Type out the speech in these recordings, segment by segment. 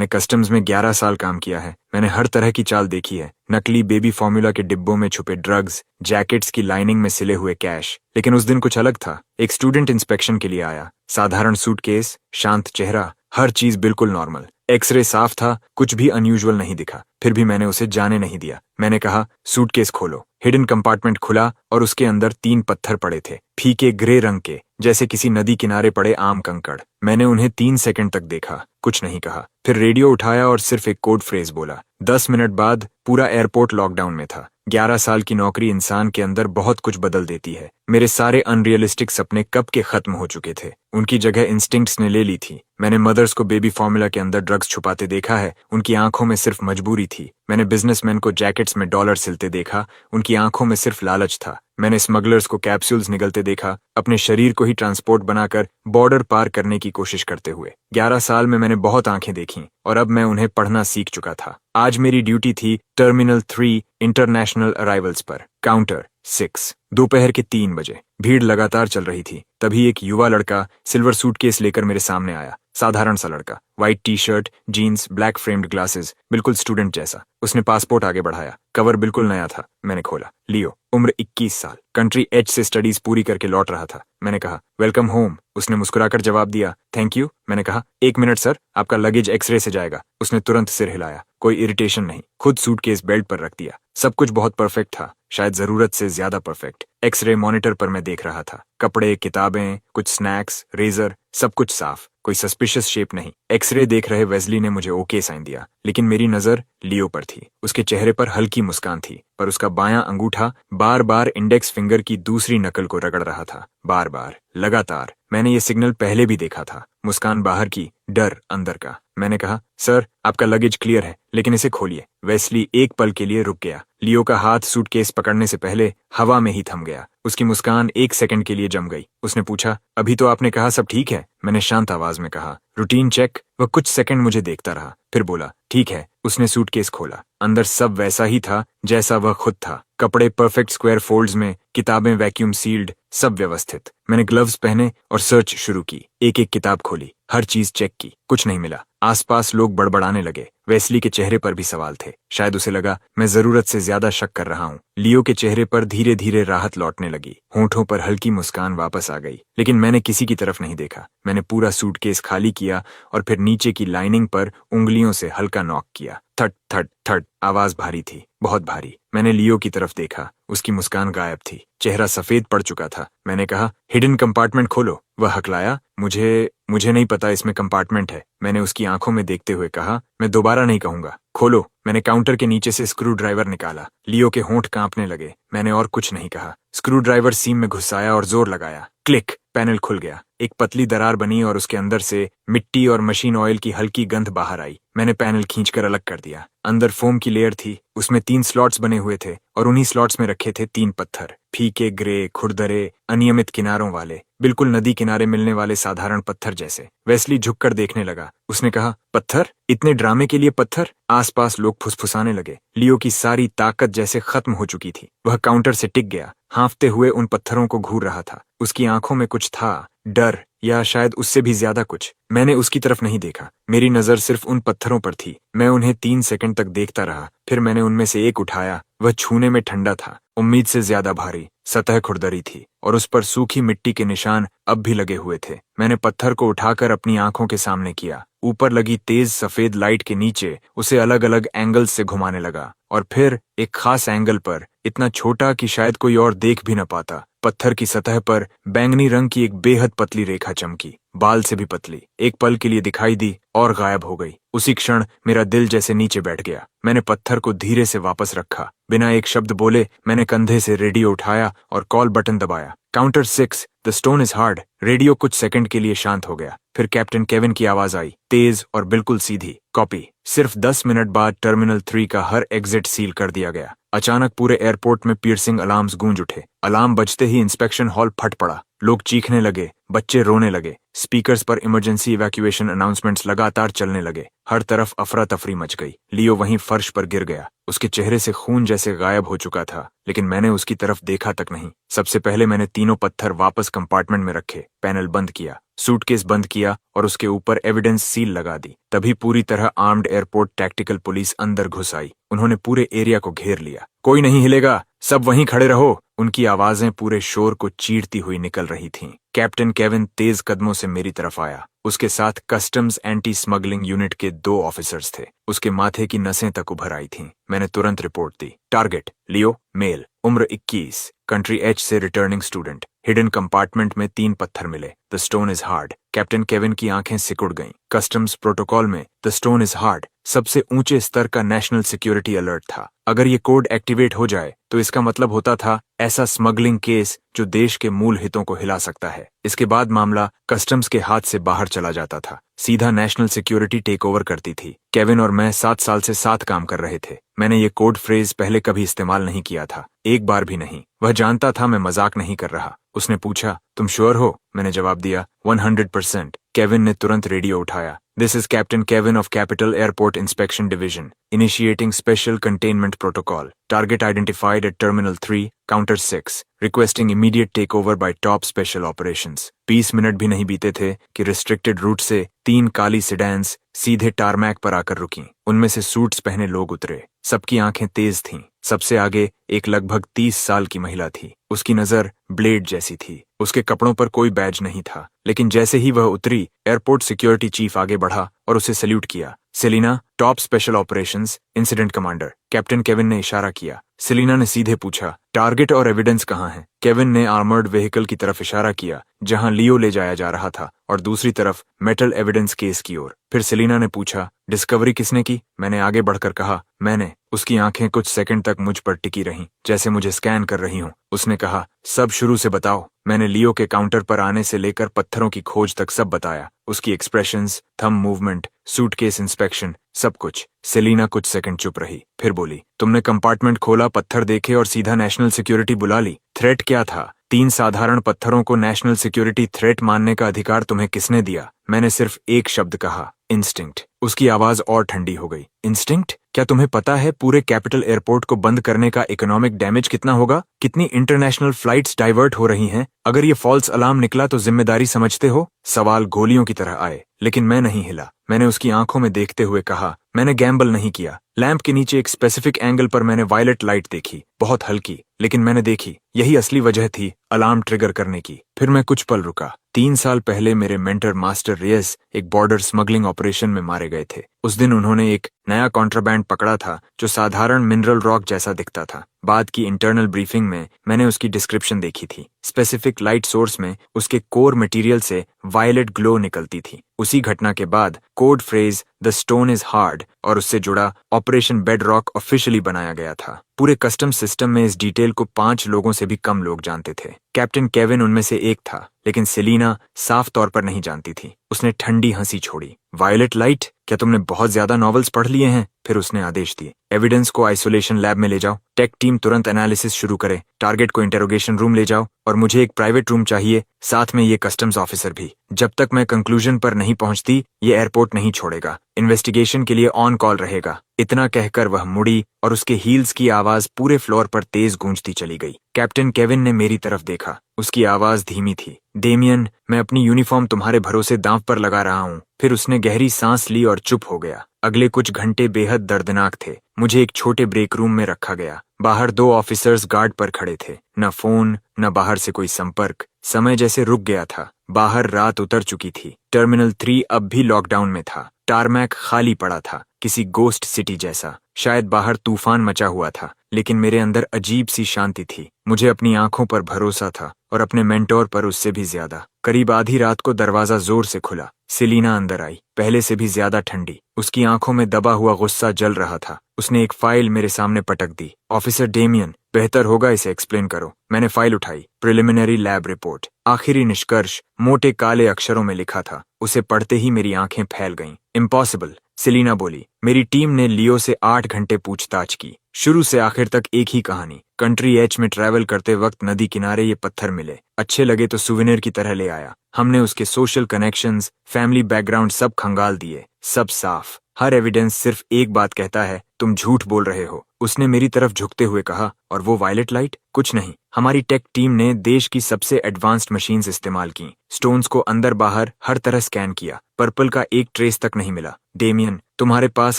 मैंने कस्टम्स में 11 साल काम किया है। मैंने हर तरह की चाल देखी है। नकली बेबी फॉर्मूला के डिब्बों में छुपे ड्रग्स, जैकेट्स की लाइनिंग में सिले हुए कैश। लेकिन उस दिन कुछ अलग था। एक स्टूडेंट इंस्पेक्शन के लिए आया। साधारण सूटकेस, शांत चेहरा, हर चीज बिल्कुल नॉर्मल। एक्सरे साफ था, कुछ भी अनयूजुअल नहीं दिखा। फिर भी मैंने उसे जाने नहीं दिया। मैंने कहा, सूटकेस खोलो। हिडन कंपार्टमेंट खुला और उसके अंदर 3 पत्थर पड़े थे, फीके ग्रे रंग के, जैसे किसी नदी किनारे पड़े आम कंकड़। मैंने उन्हें 3 सेकंड तक देखा, कुछ नहीं कहा। फिर रेडियो उठाया और सिर्फ एक कोड फ्रेज बोला। 10 मिनट बाद पूरा एयरपोर्ट लॉकडाउन में था। 11 साल की नौकरी इंसान के अंदर बहुत कुछ बदल देती है। मेरे सारे अनरियलिस्टिक सपने कब के खत्म हो चुके थे। उनकी जगह इंस्टिंक्ट्स ने ले ली थी। मैंने मदर्स को बेबी फॉर्मूला के अंदर ड्रग्स छुपाते देखा है, उनकी आंखों में सिर्फ मजबूरी थी। मैंने बिजनेसमैन को जैकेट्स में डॉलर सिलते देखा, उनकी आंखों में सिर्फ लालच था। मैंने स्मगलर्स को कैप्सूल्स निगलते देखा, अपने शरीर को ही ट्रांसपोर्ट बनाकर बॉर्डर पार करने की कोशिश करते हुए। 11 साल में मैंने बहुत आंखें देखीं और अब मैं उन्हें पढ़ना सीख चुका था। आज मेरी ड्यूटी थी टर्मिनल 3 इंटरनेशनल अराइवल्स पर, काउंटर 6। दोपहर के 3 बजे। भीड़ लगातार चल रही थी। तभी एक युवा लड़का सिल्वर सूटकेस लेकर मेरे सामने आया। साधारण सा लड़का, white T shirt, jeans, black framed glasses, बिल्कुल स्टूडेंट जैसा। उसने पासपोर्ट आगे बढ़ाया। कवर बिल्कुल नया था। मैंने खोला। लियो, उम्र 21 साल, कंट्री एच से स्टडीज पूरी करके लौट रहा था। मैंने कहा, वेलकम होम। उसने मुस्कुराकर जवाब दिया, थैंक यू। मैंने कहा, 1 मिनट सर, आपका लगेज एक्सरे से जाएगा। उसने तुरंत सिर हिलाया। कोई इरिटेशन नहीं, खुद सूटकेस बेल्ट पर रख दिया। सब कुछ बहुत परफेक्ट था, शायद जरूरत से ज्यादा परफेक्ट। एक्सरे मॉनिटर पर मैं देख रहा था। कपड़े, किताबें, कुछ स्नैक्स, रेजर, सब कुछ साफ, कोई सस्पिशियस शेप नहीं। एक्सरे देख रहे वेस्ली ने मुझे ओके साइन दिया, लेकिन मेरी नजर लियो पर थी। उसके चेहरे पर हल्की मुस्कान थी, पर उसका बायां अंगूठा बार बार इंडेक्स फिंगर की दूसरी नकल को रगड़ रहा था। बार बार, लगातार। मैंने ये सिग्नल पहले भी देखा था। मुस्कान बाहर की, डर अंदर का। मैंने कहा, सर, आपका लगेज क्लियर है, लेकिन इसे खोलिए। वेस्ली एक पल के लिए रुक गया। लियो का हाथ सूटकेस पकड़ने से पहले हवा में ही थम गया। उसकी मुस्कान 1 सेकंड के लिए जम गई। उसने पूछा, अभी तो आपने कहा सब ठीक है। मैंने शांत आवाज में कहा, रूटीन चेक। वह कुछ सेकंड मुझे देखता रहा, फिर बोला, ठीक है। उसने सूटकेस खोला। अंदर सब वैसा ही था जैसा वह खुद था। कपड़े परफेक्ट स्क्वायर फोल्ड्स में, किताबें वैक्यूम सील्ड, सब व्यवस्थित। मैंने ग्लव्स पहने और सर्च शुरू की। एक एक किताब खोली, हर चीज चेक की, कुछ नहीं मिला। आसपास लोग बड़बड़ाने लगे। वेस्ली के चेहरे पर भी सवाल थे। शायद उसे लगा मैं जरूरत से ज्यादा शक कर रहा हूँ। लियो के चेहरे पर धीरे धीरे राहत लौटने लगी। होंठों पर हल्की मुस्कान वापस आ गई। लेकिन मैंने किसी की तरफ नहीं देखा। मैंने पूरा सूटकेस खाली किया और फिर नीचे की लाइनिंग पर उंगलियों से हल्का नॉक किया। थट थट थट, आवाज भारी थी, बहुत भारी। मैंने लियो की तरफ देखा। उसकी मुस्कान गायब थी, चेहरा सफेद पड़ चुका था। मैंने कहा, हिडन कंपार्टमेंट खोलो। वह हकलाया, मुझे नहीं पता इसमें कंपार्टमेंट है। मैंने उसकी आंखों में देखते हुए कहा, मैं दोबारा नहीं कहूंगा, खोलो। मैंने काउंटर के नीचे से स्क्रू ड्राइवर निकाला। लियो के होंठ कांपने लगे। मैंने और कुछ नहीं कहा। स्क्रू ड्राइवर सीम में घुसाया और जोर लगाया। क्लिक, पैनल खुल गया। एक पतली दरार बनी और उसके अंदर से मिट्टी और मशीन ऑयल की हल्की गंध बाहर आई। मैंने पैनल खींचकर अलग कर दिया। अंदर फोम की लेयर थी, उसमें 3 स्लॉट्स बने हुए थे और उन्हीं स्लॉट्स में रखे थे 3 पत्थर, फीके ग्रे, खुरदरे, अनियमित किनारों वाले, बिल्कुल नदी किनारे मिलने वाले साधारण पत्थर जैसे। वेस्ली झुककर देखने लगा। उसने कहा, पत्थर? इतने ड्रामे के लिए पत्थर? आसपास लोग फुसफुसाने लगे। लियो की सारी ताकत जैसे खत्म हो चुकी थी। वह काउंटर से टिक गया, हाँफते हुए उन पत्थरों को घूर रहा था। उसकी आंखों में कुछ था, डर, या शायद उससे भी ज्यादा कुछ। मैंने उसकी तरफ नहीं देखा। मेरी नजर सिर्फ उन पत्थरों पर थी। मैं उन्हें 3 सेकंड तक देखता रहा। फिर मैंने उनमें से एक उठाया। वह छूने में ठंडा था, उम्मीद से ज्यादा भारी। सतह खुरदरी थी और उस पर सूखी मिट्टी के निशान अब भी लगे हुए थे। मैंने पत्थर को उठाकर अपनी आंखों के सामने किया। ऊपर लगी तेज सफेद लाइट के नीचे उसे अलग अलग एंगल्स से घुमाने लगा और फिर एक खास एंगल पर, इतना छोटा कि शायद कोई और देख भी न पाता, पत्थर की सतह पर बैंगनी रंग की एक बेहद पतली रेखा चमकी, बाल से भी पतली। एक पल के लिए दिखाई दी और गायब हो गई। उसी क्षण मेरा दिल जैसे नीचे बैठ गया। मैंने पत्थर को धीरे से वापस रखा। बिना एक शब्द बोले मैंने कंधे से रेडियो उठाया और कॉल बटन दबाया। Counter 6, the stone is hard. Radio कुछ सेकंड के लिए शांत हो गया। फिर कैप्टन केविन की आवाज आई, तेज और बिल्कुल सीधी, कॉपी। सिर्फ 10 मिनट बाद टर्मिनल 3 का हर एग्जिट सील कर दिया गया। अचानक पूरे एयरपोर्ट में पियर्सिंग अलार्म्स गूंज उठे। अलार्म बजते ही इंस्पेक्शन हॉल फट पड़ा। लोग चीखने लगे, बच्चे रोने लगे। स्पीकर्स पर इमरजेंसी इवैक्यूएशन अनाउंसमेंट्स लगातार चलने लगे। हर तरफ अफरा तफरी मच गई। लियो वहीं फर्श पर गिर गया। उसके चेहरे से खून जैसे गायब हो चुका था, लेकिन मैंने उसकी तरफ देखा तक नहीं। सबसे पहले मैंने तीनों पत्थर वापस कंपार्टमेंट में रखे, पैनल बंद किया। सूटकेस बंद किया और उसके ऊपर एविडेंस सील लगा दी। तभी पूरी तरह आर्म्ड एयरपोर्ट टैक्टिकल पुलिस अंदर घुस आई। उन्होंने पूरे एरिया को घेर लिया। कोई नहीं हिलेगा, सब वहीं खड़े रहो। उनकी आवाजें पूरे शोर को चीरती हुई निकल रही थीं। कैप्टन केविन तेज कदमों से मेरी तरफ आया। उसके साथ कस्टम्स एंटी स्मगलिंग यूनिट के 2 ऑफिसर्स थे। उसके माथे की नसें तक उभर आई थीं। मैंने तुरंत रिपोर्ट दी। टारगेट लियो, मेल, उम्र 21, कंट्री एच से रिटर्निंग स्टूडेंट। हिडन कंपार्टमेंट में 3 पत्थर मिले। The stone is hard. Captain Kevin की आंखें सिकुड़ गईं। कस्टम्स प्रोटोकॉल में द स्टोन इज हार्ड सबसे ऊंचे स्तर का नेशनल सिक्योरिटी अलर्ट था। अगर ये कोड एक्टिवेट हो जाए तो इसका मतलब होता था ऐसा स्मगलिंग केस जो देश के मूल हितों को हिला सकता है। इसके बाद मामला कस्टम्स के हाथ से बाहर चला जाता था, सीधा नेशनल सिक्योरिटी टेक ओवर करती थी। केविन और मैं 7 साल से साथ काम कर रहे थे। मैंने ये कोड फ्रेज पहले कभी इस्तेमाल नहीं किया था, एक बार भी नहीं। वह जानता था मैं मजाक नहीं कर रहा। उसने पूछा, तुम श्योर हो? मैंने जवाब दिया, 100%। केविन ने तुरंत रेडियो उठाया। This is Captain Kevin of Capital Airport Inspection Division, initiating special containment protocol. Target identified at Terminal 3, Counter 6, requesting immediate takeover by Top Special Operations. 20 minute भी नहीं बीते थे कि रिस्ट्रिक्टेड रूट से 3 काली सिडैन्स सीधे टारमैक पर आकर रुकीं। उनमें से सूट्स पहने लोग उतरे। सबकी आंखें तेज थीं। सबसे आगे एक लगभग 30 साल की महिला थी। उसकी नजर ब्लेड जैसी थी। उसके कपड़ों पर कोई बैज नहीं था, लेकिन जैसे ही वह उतरी, एयरपोर्ट सिक्योरिटी चीफ आगे बढ़ा और उसे सैल्यूट किया। Selina, top special operations incident commander. Captain Kevin ने इशारा किया। सेलिना ने सीधे पूछा, टारगेट और एविडेंस कहाँ हैं? केविन ने आर्मर्ड व्हीकल की तरफ इशारा किया जहां लियो ले जाया जा रहा था, और दूसरी तरफ मेटल एविडेंस केस की ओर। फिर सेलिना ने पूछा, डिस्कवरी किसने की? मैंने आगे बढ़कर कहा, मैंने। उसकी आंखें कुछ सेकंड तक मुझ पर टिकी रहीं, जैसे मुझे स्कैन कर रही हूं। उसने कहा, सब शुरू से बताओ। मैंने लियो के काउंटर पर आने से लेकर पत्थरों की खोज तक सब बताया। उसकी expressions, thumb movement, suitcase inspection, सब कुछ। सेलिना कुछ सेकंड चुप रही, फिर बोली, तुमने कंपार्टमेंट खोला, पत्थर देखे और सीधा नेशनल सिक्योरिटी बुला ली। थ्रेट क्या था? 3 साधारण पत्थरों को नेशनल सिक्योरिटी थ्रेट मानने का अधिकार तुम्हें किसने दिया? मैंने सिर्फ एक शब्द कहा, इंस्टिंक्ट। उसकी आवाज और ठंडी हो गई। इंस्टिंक्ट? क्या तुम्हें पता है पूरे कैपिटल एयरपोर्ट को बंद करने का इकोनॉमिक डैमेज कितना होगा? कितनी इंटरनेशनल फ्लाइट्स डाइवर्ट हो रही हैं? अगर ये फॉल्स अलार्म निकला तो जिम्मेदारी समझते हो? सवाल गोलियों की तरह आए, लेकिन मैं नहीं हिला। मैंने उसकी आंखों में देखते हुए कहा, मैंने गैम्बल नहीं किया। लैंप के नीचे एक स्पेसिफिक एंगल पर मैंने वायलेट लाइट देखी, बहुत हल्की, लेकिन मैंने देखी। यही असली वजह थी अलार्म ट्रिगर करने की। फिर मैं कुछ पल रुका। 3 साल पहले मेरे मेंटर मास्टर रेयस एक बॉर्डर स्मगलिंग ऑपरेशन में मारे गए थे। उस दिन उन्होंने एक नया कॉन्ट्राबैंड पकड़ा था जो साधारण मिनरल रॉक जैसा दिखता था। बाद की इंटरनल ब्रीफिंग में मैंने उसकी डिस्क्रिप्शन देखी थी। स्पेसिफिक लाइट सोर्स में उसके कोर मटेरियल से वायलेट ग्लो निकलती थी। उसी घटना के बाद code phrase the stone is hard और उससे जुड़ा ऑपरेशन बेड रॉक ऑफिशियली बनाया गया था। पूरे कस्टम सिस्टम में इस डिटेल को 5 लोगों से भी कम लोग जानते थे। कैप्टन केविन उनमें से एक था, लेकिन सेलिना साफ तौर पर नहीं जानती थी। उसने ठंडी हंसी छोड़ी। Violet light? क्या तुमने बहुत ज्यादा नॉवेल्स पढ़ लिए हैं? फिर उसने आदेश दिए, एविडेंस को आइसोलेशन लैब में ले जाओ। टेक टीम तुरंत एनालिसिस शुरू करे। टारगेट को इंटेरोगेशन रूम ले जाओ, और मुझे एक प्राइवेट रूम चाहिए, साथ में ये कस्टम्स ऑफिसर भी। जब तक मैं कंक्लूजन पर नहीं पहुंचती, ये एयरपोर्ट नहीं छोड़ेगा। इन्वेस्टिगेशन के लिए ऑन कॉल रहेगा। इतना कहकर वह मुड़ी और उसके हील्स की आवाज पूरे फ्लोर पर तेज गूंजती चली गई। कैप्टन केविन ने मेरी तरफ देखा। उसकी आवाज धीमी थी। डेमियन, मैं अपनी यूनिफॉर्म तुम्हारे भरोसे दांव पर लगा रहा हूँ। फिर उसने गहरी सांस ली और चुप हो गया। अगले कुछ घंटे बेहद दर्दनाक थे। मुझे एक छोटे ब्रेक रूम में रखा गया। बाहर 2 ऑफिसर्स गार्ड पर खड़े थे। न फोन, न बाहर से कोई संपर्क। समय जैसे रुक गया था। बाहर रात उतर चुकी थी। टर्मिनल 3 अब भी लॉकडाउन में था। टारमैक खाली पड़ा था, किसी गोस्ट सिटी जैसा। शायद बाहर तूफान मचा हुआ था, लेकिन मेरे अंदर अजीब सी शांति थी। मुझे अपनी आंखों पर भरोसा था और अपने मेंटोर पर उससे भी ज्यादा। करीब आधी रात को दरवाजा जोर से खुला। सेलिना अंदर आई, पहले से भी ज्यादा ठंडी। उसकी आंखों में दबा हुआ गुस्सा जल रहा था। उसने एक फाइल मेरे सामने पटक दी। ऑफिसर डेमियन, बेहतर होगा इसे एक्सप्लेन करो। मैंने फाइल उठाई। Preliminary lab report. आखिरी निष्कर्ष मोटे काले अक्षरों में लिखा था। उसे पढ़ते ही मेरी आंखें फैल गईं। इम्पॉसिबल, सेलिना बोली। मेरी टीम ने लियो से 8 घंटे पूछताछ की। शुरू से आखिर तक एक ही कहानी। कंट्री एच में ट्रैवल करते वक्त नदी किनारे ये पत्थर मिले। अच्छे लगे तो सुवेनिर की तरह ले आया। हमने उसके सोशल कनेक्शंस, फैमिली बैकग्राउंड सब खंगाल दिए। सब साफ। हर एविडेंस सिर्फ एक बात कहता है, तुम झूठ बोल रहे हो। उसने मेरी तरफ झुकते हुए कहा, और वो वायलेट लाइट? कुछ नहीं, हमारी टेक टीम ने देश की सबसे एडवांस्ड मशीन्स इस्तेमाल की, स्टोन्स को अंदर बाहर हर तरह स्कैन किया, पर्पल का एक ट्रेस तक नहीं मिला। डेमियन, तुम्हारे पास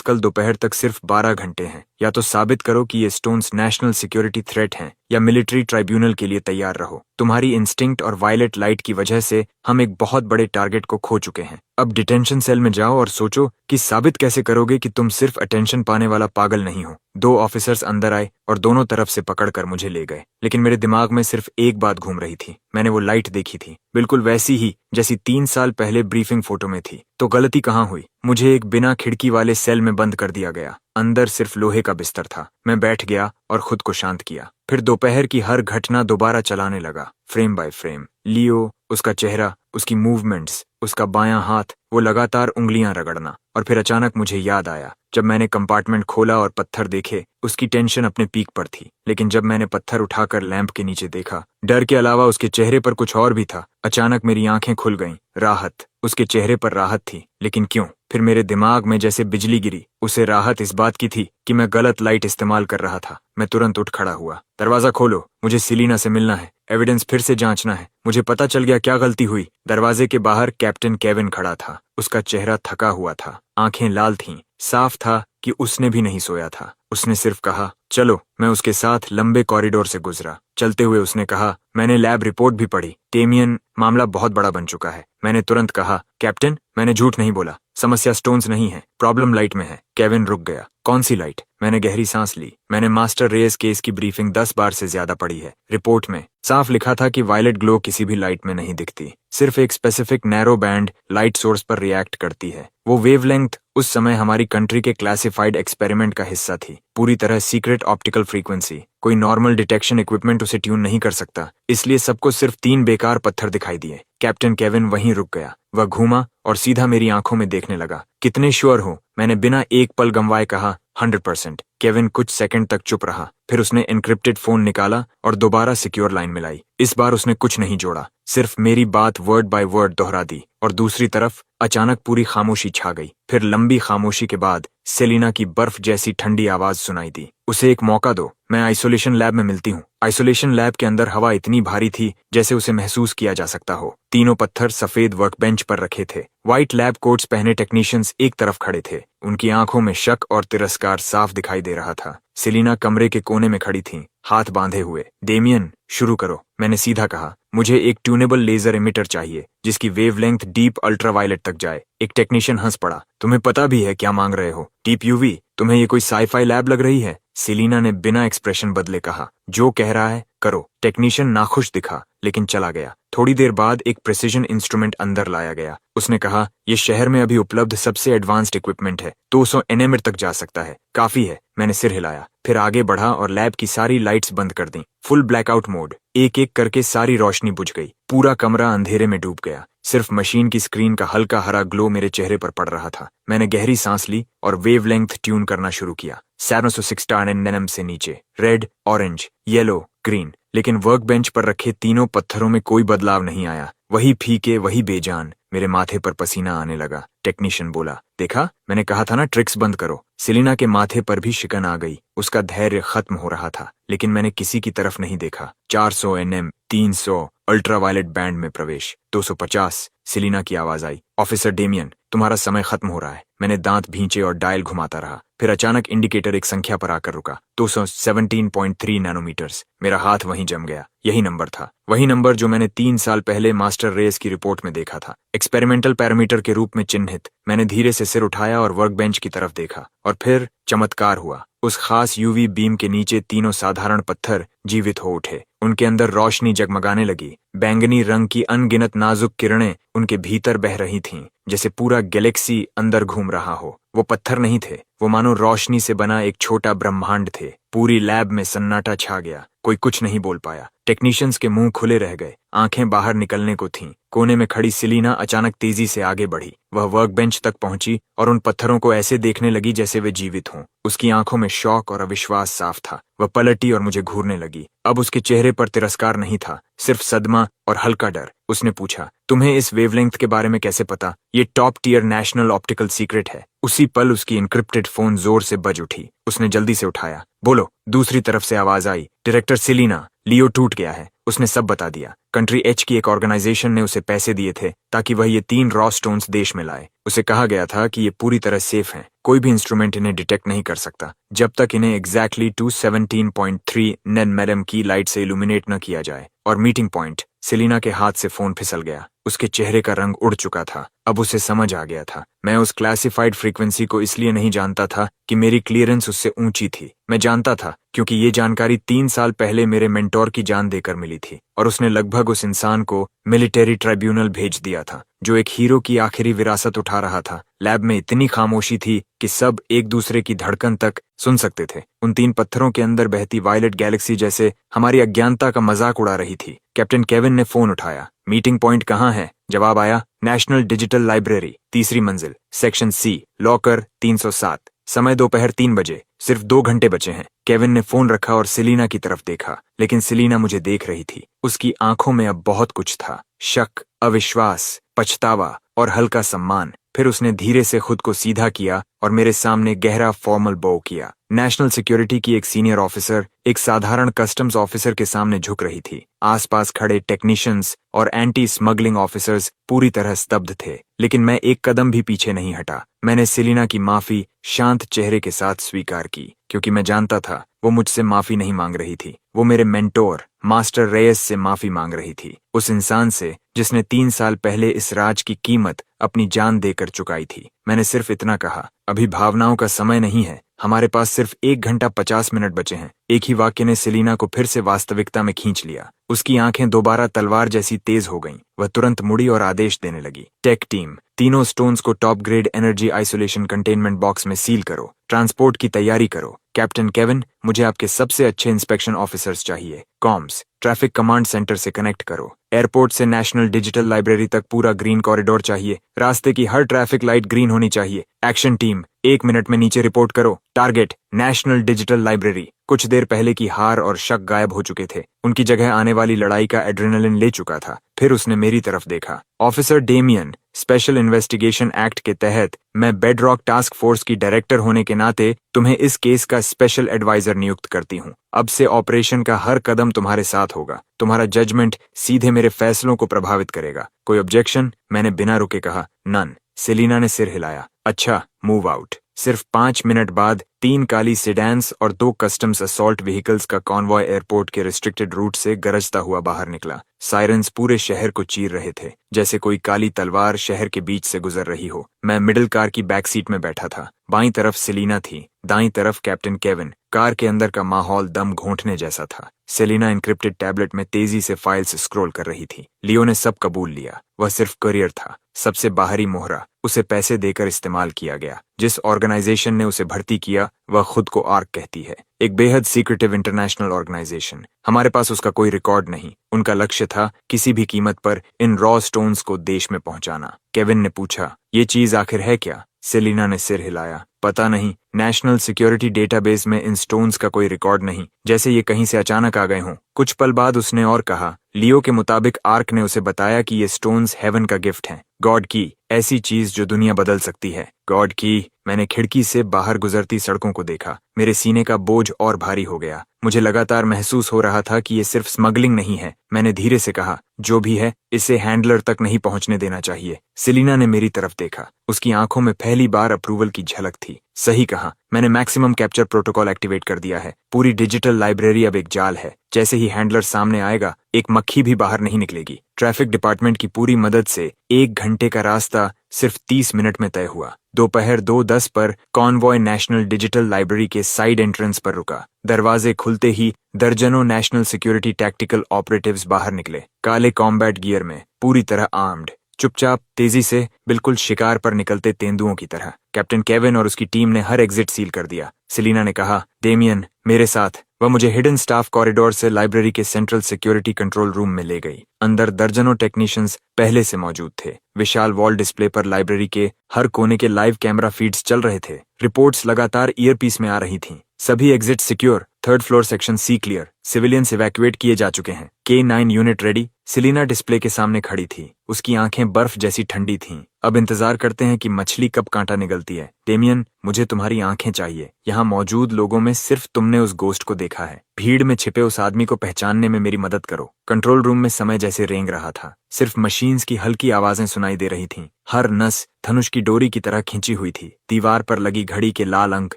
कल दोपहर तक सिर्फ 12 घंटे हैं। या तो साबित करो कि ये स्टोन्स नेशनल सिक्योरिटी थ्रेट हैं, या मिलिट्री ट्राइब्यूनल के लिए तैयार रहो। तुम्हारी इंस्टिंक्ट और वायलेट लाइट की वजह से हम एक बहुत बड़े टारगेट को खो चुके हैं। अब डिटेंशन सेल में जाओ और सोचो कि साबित कैसे करोगे कि तुम सिर्फ अटेंशन पाने वाला पागल नहीं हो। 2 ऑफिसर्स अंदर आए और दोनों तरफ से पकड़कर मुझे ले गए, लेकिन मेरे दिमाग में सिर्फ एक बात घूम रही थी। मैंने वो लाइट देखी थी, बिल्कुल वैसी ही जैसी 3 साल पहले ब्रीफिंग फोटो में थी। तो गलती कहाँ हुई? मुझे एक बिना खिड़की वाले सेल में बंद कर दिया गया। अंदर सिर्फ लोहे का बिस्तर था। मैं बैठ गया और खुद को शांत किया। फिर दोपहर की हर घटना दोबारा चलाने लगा, फ्रेम बाय फ्रेम। लियो, उसका चेहरा, उसकी मूवमेंट्स, उसका बायां हाथ, वो लगातार उंगलियां रगड़ना। और फिर अचानक मुझे याद आया, जब मैंने कंपार्टमेंट खोला और पत्थर देखे, उसकी टेंशन अपने पीक पर थी। लेकिन जब मैंने पत्थर उठाकर लैंप के नीचे देखा, डर के अलावा उसके चेहरे पर कुछ और भी था। अचानक मेरी आंखें खुल गईं। राहत, उसके चेहरे पर राहत थी, लेकिन क्यों? फिर मेरे दिमाग में जैसे बिजली गिरी। उसे राहत इस बात की थी कि मैं गलत लाइट इस्तेमाल कर रहा था। मैं तुरंत उठ खड़ा हुआ। दरवाजा खोलो, मुझे सेलिना से मिलना है, एविडेंस फिर से जांचना है। मुझे पता चल गया क्या गलती हुई। दरवाजे के बाहर कैप्टन केविन खड़ा था। उसका चेहरा थका हुआ था, आंखें लाल थीं। साफ था कि उसने भी नहीं सोया था। उसने सिर्फ कहा, चलो। मैं उसके साथ लंबे कॉरिडोर से गुजरा। चलते हुए उसने कहा, मैंने लैब रिपोर्ट भी पढ़ी। डेमियन, मामला बहुत बड़ा बन चुका है। मैंने तुरंत कहा, कैप्टन, मैंने झूठ नहीं बोला। समस्या स्टोन्स नहीं है, प्रॉब्लम लाइट में है। केविन रुक गया। कौन सी लाइट? मैंने गहरी सांस ली। मैंने मास्टर रेस केस की ब्रीफिंग 10 बार से ज्यादा पढ़ी है। रिपोर्ट में साफ लिखा था कि वायलेट ग्लो किसी भी लाइट में नहीं दिखती, सिर्फ एक specific narrow band light source पर रिएक्ट करती है। वो वेवलेंथ उस समय हमारी कंट्री के क्लासिफाइड एक्सपेरिमेंट का हिस्सा थी, पूरी तरह सीक्रेट ऑप्टिकल फ्रीक्वेंसी। कोई नॉर्मल डिटेक्शन इक्विपमेंट उसे ट्यून नहीं कर सकता। इसलिए सबको सिर्फ 3 बेकार पत्थर दिखाई दिए। कैप्टन केविन वहीं रुक गया। वह घूमा और सीधा मेरी आंखों में देखने लगा। कितने श्योर हो? मैंने बिना एक पल गंवाए कहा, 100%। केविन कुछ सेकंड तक चुप रहा। फिर उसने एन्क्रिप्टेड फोन निकाला और दोबारा सिक्योर लाइन मिलाई। इस बार उसने कुछ नहीं जोड़ा, सिर्फ मेरी बात वर्ड बाय वर्ड दोहरा दी। और दूसरी तरफ अचानक पूरी खामोशी छा गई। फिर लंबी खामोशी के बाद सेलिना की बर्फ जैसी ठंडी आवाज सुनाई दी, उसे एक मौका दो, मैं आइसोलेशन लैब में मिलती हूँ। आइसोलेशन लैब के अंदर हवा इतनी भारी थी जैसे उसे महसूस किया जा सकता हो। तीनों पत्थर सफेद वर्कबेंच पर रखे थे। व्हाइट लैब कोट्स पहने टेक्नीशियंस एक तरफ खड़े थे। उनकी आंखों में शक और तिरस्कार साफ दिखाई दे रहा था। सेलिना कमरे के कोने में खड़ी थी, हाथ बांधे हुए। डेमियन, शुरू करो, मैंने सीधा कहा। मुझे एक ट्यूनेबल लेजर एमिटर चाहिए जिसकी वेवलेंथ डीप अल्ट्रावायलेट तक जाए। एक टेक्नीशियन हंस पड़ा। तुम्हें पता भी है क्या मांग रहे हो? Deep UV? तुम्हें ये कोई साईफाई लैब लग रही है? सेलिना ने बिना एक्सप्रेशन बदले कहा, जो कह रहा है करो। टेक्नीशियन नाखुश दिखा, लेकिन चला गया। थोड़ी देर बाद एक प्रिसिजन इंस्ट्रूमेंट अंदर लाया गया। उसने कहा, यह शहर में अभी उपलब्ध सबसे एडवांस्ड इक्विपमेंट है, 200 एनएमएर तक जा सकता है। काफी है। मैंने सिर हिलाया, फिर आगे बढ़ा और लैब की सारी लाइट्स बंद कर दी। Full blackout mode. एक एक करके सारी रोशनी बुझ गई। पूरा कमरा अंधेरे में डूब गया। सिर्फ मशीन की स्क्रीन का हल्का हरा ग्लो मेरे चेहरे पर पड़ रहा था। मैंने गहरी सांस ली और वेवलेंथ ट्यून करना शुरू किया। 760 nm से नीचे, रेड, ऑरेंज, येलो, ग्रीन। लेकिन वर्कबेंच पर रखे तीनों पत्थरों में कोई बदलाव नहीं आया। वही फीके, वही बेजान। मेरे माथे पर पसीना आने लगा। टेक्नीशियन बोला, देखा, मैंने कहा था ना, ट्रिक्स बंद करो। सेलिना के माथे पर भी शिकन आ गई। उसका धैर्य खत्म हो रहा था, लेकिन मैंने किसी की तरफ नहीं देखा। 400 nm, 300, अल्ट्रावायलेट बैंड में प्रवेश, 250। सेलिना की आवाज आई, ऑफिसर डेमियन, तुम्हारा समय खत्म हो रहा है। मैंने दांत भींचे और डायल घुमाता रहा। फिर अचानक इंडिकेटर एक संख्या पर आकर रुका, 217.3 नैनोमीटर्स। मेरा हाथ वहीं जम गया। यही नंबर था, वही नंबर जो मैंने 3 साल पहले मास्टर रेस की रिपोर्ट में देखा था, एक्सपेरिमेंटल पैरामीटर के रूप में चिन्हित। मैंने धीरे से सिर उठाया और वर्कबेंच की तरफ देखा, और फिर चमत्कार हुआ। उस खास यूवी बीम के नीचे तीनों साधारण पत्थर जीवित हो उठे। उनके अंदर रोशनी जगमगाने लगी। बैंगनी रंग की अनगिनत नाजुक किरणें उनके भीतर बह रही थीं, जैसे पूरा गैलेक्सी अंदर घूम रहा हो। वो पत्थर नहीं थे, वो मानो रोशनी से बना एक छोटा ब्रह्मांड थे। पूरी लैब में सन्नाटा छा गया। कोई कुछ नहीं बोल पाया। टेक्नीशियंस के मुंह खुले रह गए, आंखें बाहर निकलने को थीं। कोने में खड़ी सेलिना अचानक तेजी से आगे बढ़ी। वह वर्कबेंच तक पहुंची और उन पत्थरों को ऐसे देखने लगी जैसे वे जीवित हों। उसकी आंखों में शौक और अविश्वास साफ था। वह पलटी और मुझे घूरने लगी। अब उसके चेहरे पर तिरस्कार नहीं था, सिर्फ सदमा और हल्का डर। उसने पूछा, तुम्हें इस वेवलेंथ के बारे में कैसे पता? ये top tier national optical secret है। उसी पल उसकी इनक्रिप्टेड फोन जोर से बज उठी। उसने जल्दी से उठाया। बोलो। दूसरी तरफ से आवाज आई, डायरेक्टर सेलिना, लियो टूट गया है। उसने सब बता दिया। कंट्री एच की एक ऑर्गेनाइजेशन ने उसे पैसे दिए थे ताकि वह ये 3 रॉ स्टोन्स देश में लाए। उसे कहा गया था कि ये पूरी तरह सेफ हैं, कोई भी इंस्ट्रूमेंट इन्हें डिटेक्ट नहीं कर सकता जब तक इन्हें एग्जैक्टली 217.3 नैनोमीटर की लाइट से इल्यूमिनेट न किया जाए। और मीटिंग पॉइंट। सेलिना के हाथ से फोन फिसल गया। उसके चेहरे का रंग उड़ चुका था। अब उसे समझ आ गया था। मैं उस क्लासिफाइड फ्रीक्वेंसी को इसलिए नहीं जानता था कि मेरी क्लियरेंस उससे ऊंची थी। मैं जानता था क्योंकि ये जानकारी 3 साल पहले मेरे मेंटोर की जान देकर मिली थी और उसने लगभग उस इंसान को मिलिट्री ट्राइब्यूनल भेज दिया था जो एक हीरो की आखिरी विरासत उठा रहा था। लैब में इतनी खामोशी थी कि सब एक दूसरे की धड़कन तक सुन सकते थे। उन 3 पत्थरों के अंदर बहती वायलेट गैलेक्सी जैसे हमारी अज्ञानता का मजाक उड़ा रही थी। कैप्टन केविन ने फोन उठाया। मीटिंग पॉइंट कहाँ है? जवाब आया, नेशनल डिजिटल लाइब्रेरी, 3री मंजिल, सेक्शन सी, लॉकर 307। समय दोपहर 3 बजे। सिर्फ 2 घंटे बचे हैं। केविन ने फोन रखा और सेलिना की तरफ देखा, लेकिन सेलिना मुझे देख रही थी। उसकी आंखों में अब बहुत कुछ था, शक, अविश्वास, पछतावा और हल्का सम्मान। फिर उसने धीरे से खुद को सीधा किया और मेरे सामने गहरा फॉर्मल बो किया। नेशनल सिक्योरिटी की एक सीनियर ऑफिसर एक साधारण कस्टम्स ऑफिसर के सामने झुक रही थी। आसपास खड़े टेक्नीशियंस और एंटी स्मगलिंग ऑफिसर्स पूरी तरह स्तब्ध थे, लेकिन मैं एक कदम भी पीछे नहीं हटा। मैंने सेलिना की माफी शांत चेहरे के साथ स्वीकार की, क्योंकि मैं जानता था वो मुझसे माफी नहीं मांग रही थी। वो मेरे मेंटोर मास्टर रेयस से माफी मांग रही थी, उस इंसान से जिसने 3 साल पहले इस राज की कीमत अपनी जान देकर चुकाई थी। मैंने सिर्फ इतना कहा, अभी भावनाओं का समय नहीं है, हमारे पास सिर्फ 1 घंटा 50 मिनट बचे हैं। एक ही वाक्य ने सेलिना को फिर से वास्तविकता में खींच लिया। उसकी आंखें दोबारा तलवार जैसी तेज हो गईं। वह तुरंत मुड़ी और आदेश देने लगी, टेक टीम, तीनों स्टोन्स को top grade energy isolation containment box में सील करो, ट्रांसपोर्ट की तैयारी करो। कैप्टन केविन, मुझे आपके सबसे अच्छे इंस्पेक्शन ऑफिसर्स चाहिए। कॉम्स, ट्रैफिक कमांड सेंटर से कनेक्ट करो। एयरपोर्ट से नेशनल डिजिटल लाइब्रेरी तक पूरा ग्रीन कॉरिडोर चाहिए। रास्ते की हर ट्रैफिक लाइट ग्रीन होनी चाहिए। एक्शन टीम, 1 मिनट में नीचे रिपोर्ट करो। Target, national digital library. कुछ देर पहले की हार और शक गायब हो चुके थे। उनकी जगह आने वाली लड़ाई का एड्रेनलिन ले चुका था। फिर उसने मेरी तरफ देखा। Officer Damian, special investigation act के तहत मैं बेडरॉक टास्क फोर्स की डायरेक्टर होने के नाते तुम्हें इस केस का स्पेशल एडवाइजर नियुक्त करती हूँ। अब से ऑपरेशन का हर कदम तुम्हारे साथ होगा। तुम्हारा जजमेंट सीधे मेरे फैसलों को प्रभावित करेगा। कोई ऑब्जेक्शन? मैंने बिना रुके कहा, नन। सेलिना ने सिर हिलाया। अच्छा, मूव आउट। सिर्फ 5 मिनट बाद 3 काली सेडान्स और 2 कस्टम्स असॉल्ट व्हीकल्स का कॉन्वॉय एयरपोर्ट के रिस्ट्रिक्टेड रूट से गरजता हुआ बाहर निकला। सायरन्स पूरे शहर को चीर रहे थे, जैसे कोई काली तलवार शहर के बीच से गुजर रही हो। मैं मिडिल कार की बैक सीट में बैठा था। बाईं तरफ सेलिना थी, दाईं तरफ कैप्टन केविन। कार के अंदर का माहौल दम घोंटने जैसा था। सेलिना इनक्रिप्टेड टैबलेट में तेजी से फाइल्स स्क्रॉल कर रही थी। लियो ने सब कबूल लिया। वह सिर्फ करियर था, सबसे बाहरी मोहरा। उसे पैसे देकर इस्तेमाल किया गया। जिस ऑर्गेनाइजेशन ने उसे भर्ती किया वह खुद को आर्क कहती है, एक बेहद सीक्रेटिव इंटरनेशनल ऑर्गेनाइजेशन। हमारे पास उसका कोई रिकॉर्ड नहीं। उनका लक्ष्य था किसी भी कीमत पर इन रॉ स्टोन्स को देश में पहुंचाना। केविन ने पूछा, ये चीज आखिर है क्या? सेलिना ने सिर हिलाया। पता नहीं, नेशनल सिक्योरिटी डेटाबेस में इन स्टोन्स का कोई रिकॉर्ड नहीं, जैसे ये कहीं से अचानक आ गए हों। कुछ पल बाद उसने और कहा, लियो के मुताबिक आर्क ने उसे बताया कि ये स्टोन्स हेवन का गिफ्ट हैं, गॉड की, ऐसी चीज जो दुनिया बदल सकती है। गॉड की। मैंने खिड़की से बाहर गुजरती सड़कों को देखा। मेरे सीने का बोझ और भारी हो गया। मुझे लगातार महसूस हो रहा था कि ये सिर्फ स्मगलिंग नहीं है। मैंने धीरे से कहा, जो भी है इसे हैंडलर तक नहीं पहुंचने देना चाहिए। सेलिना ने मेरी तरफ देखा। उसकी आंखों में पहली बार अप्रूवल की झलक थी। सही कहा, मैंने मैक्सिमम कैप्चर प्रोटोकॉल एक्टिवेट कर दिया है। पूरी डिजिटल लाइब्रेरी अब एक जाल है। जैसे ही हैंडलर सामने आएगा, एक मक्खी भी बाहर नहीं निकलेगी। ट्रैफिक डिपार्टमेंट की पूरी मदद से 1 घंटे का रास्ता सिर्फ 30 मिनट में तय हुआ। दोपहर 2:10 पर कॉन्वॉय नेशनल डिजिटल लाइब्रेरी के साइड एंट्रेंस पर रुका। दरवाजे खुलते ही दर्जनों नेशनल सिक्योरिटी टैक्टिकल ऑपरेटिव्स बाहर निकले, काले कॉम्बैट गियर में, पूरी तरह आर्म्ड, चुपचाप, तेजी से, बिल्कुल शिकार पर निकलते तेंदुओं की तरह। कैप्टन केविन और उसकी टीम ने हर एग्जिट सील कर दिया। सेलिना ने कहा, डेमियन, मेरे साथ। वह मुझे हिडन स्टाफ कॉरिडोर से लाइब्रेरी के सेंट्रल सिक्योरिटी कंट्रोल रूम में ले गई। अंदर दर्जनों टेक्नीशियंस पहले से मौजूद थे। विशाल वॉल डिस्प्ले पर लाइब्रेरी के हर कोने के लाइव कैमरा फीड्स चल रहे थे। रिपोर्ट्स लगातार ईयरपीस में आ रही थीं। सभी exit secure, third floor section C clear, civilians evacuate किए जा चुके हैं। K9 unit ready. Selina display के सामने खड़ी थी, उसकी आंखें बर्फ जैसी ठंडी थीं। अब इंतजार करते हैं कि मछली कब कांटा निगलती है। डेमियन, मुझे तुम्हारी आंखें चाहिए। यहाँ मौजूद लोगों में सिर्फ तुमने उस गोस्ट को देखा है। भीड़ में छिपे उस आदमी को पहचानने में मेरी मदद करो। कंट्रोल रूम में समय जैसे रेंग रहा था, सिर्फ मशीन्स की हल्की आवाजें सुनाई दे रही थीं। हर नस धनुष की डोरी की तरह खिंची हुई थी। दीवार पर लगी घड़ी के लाल अंक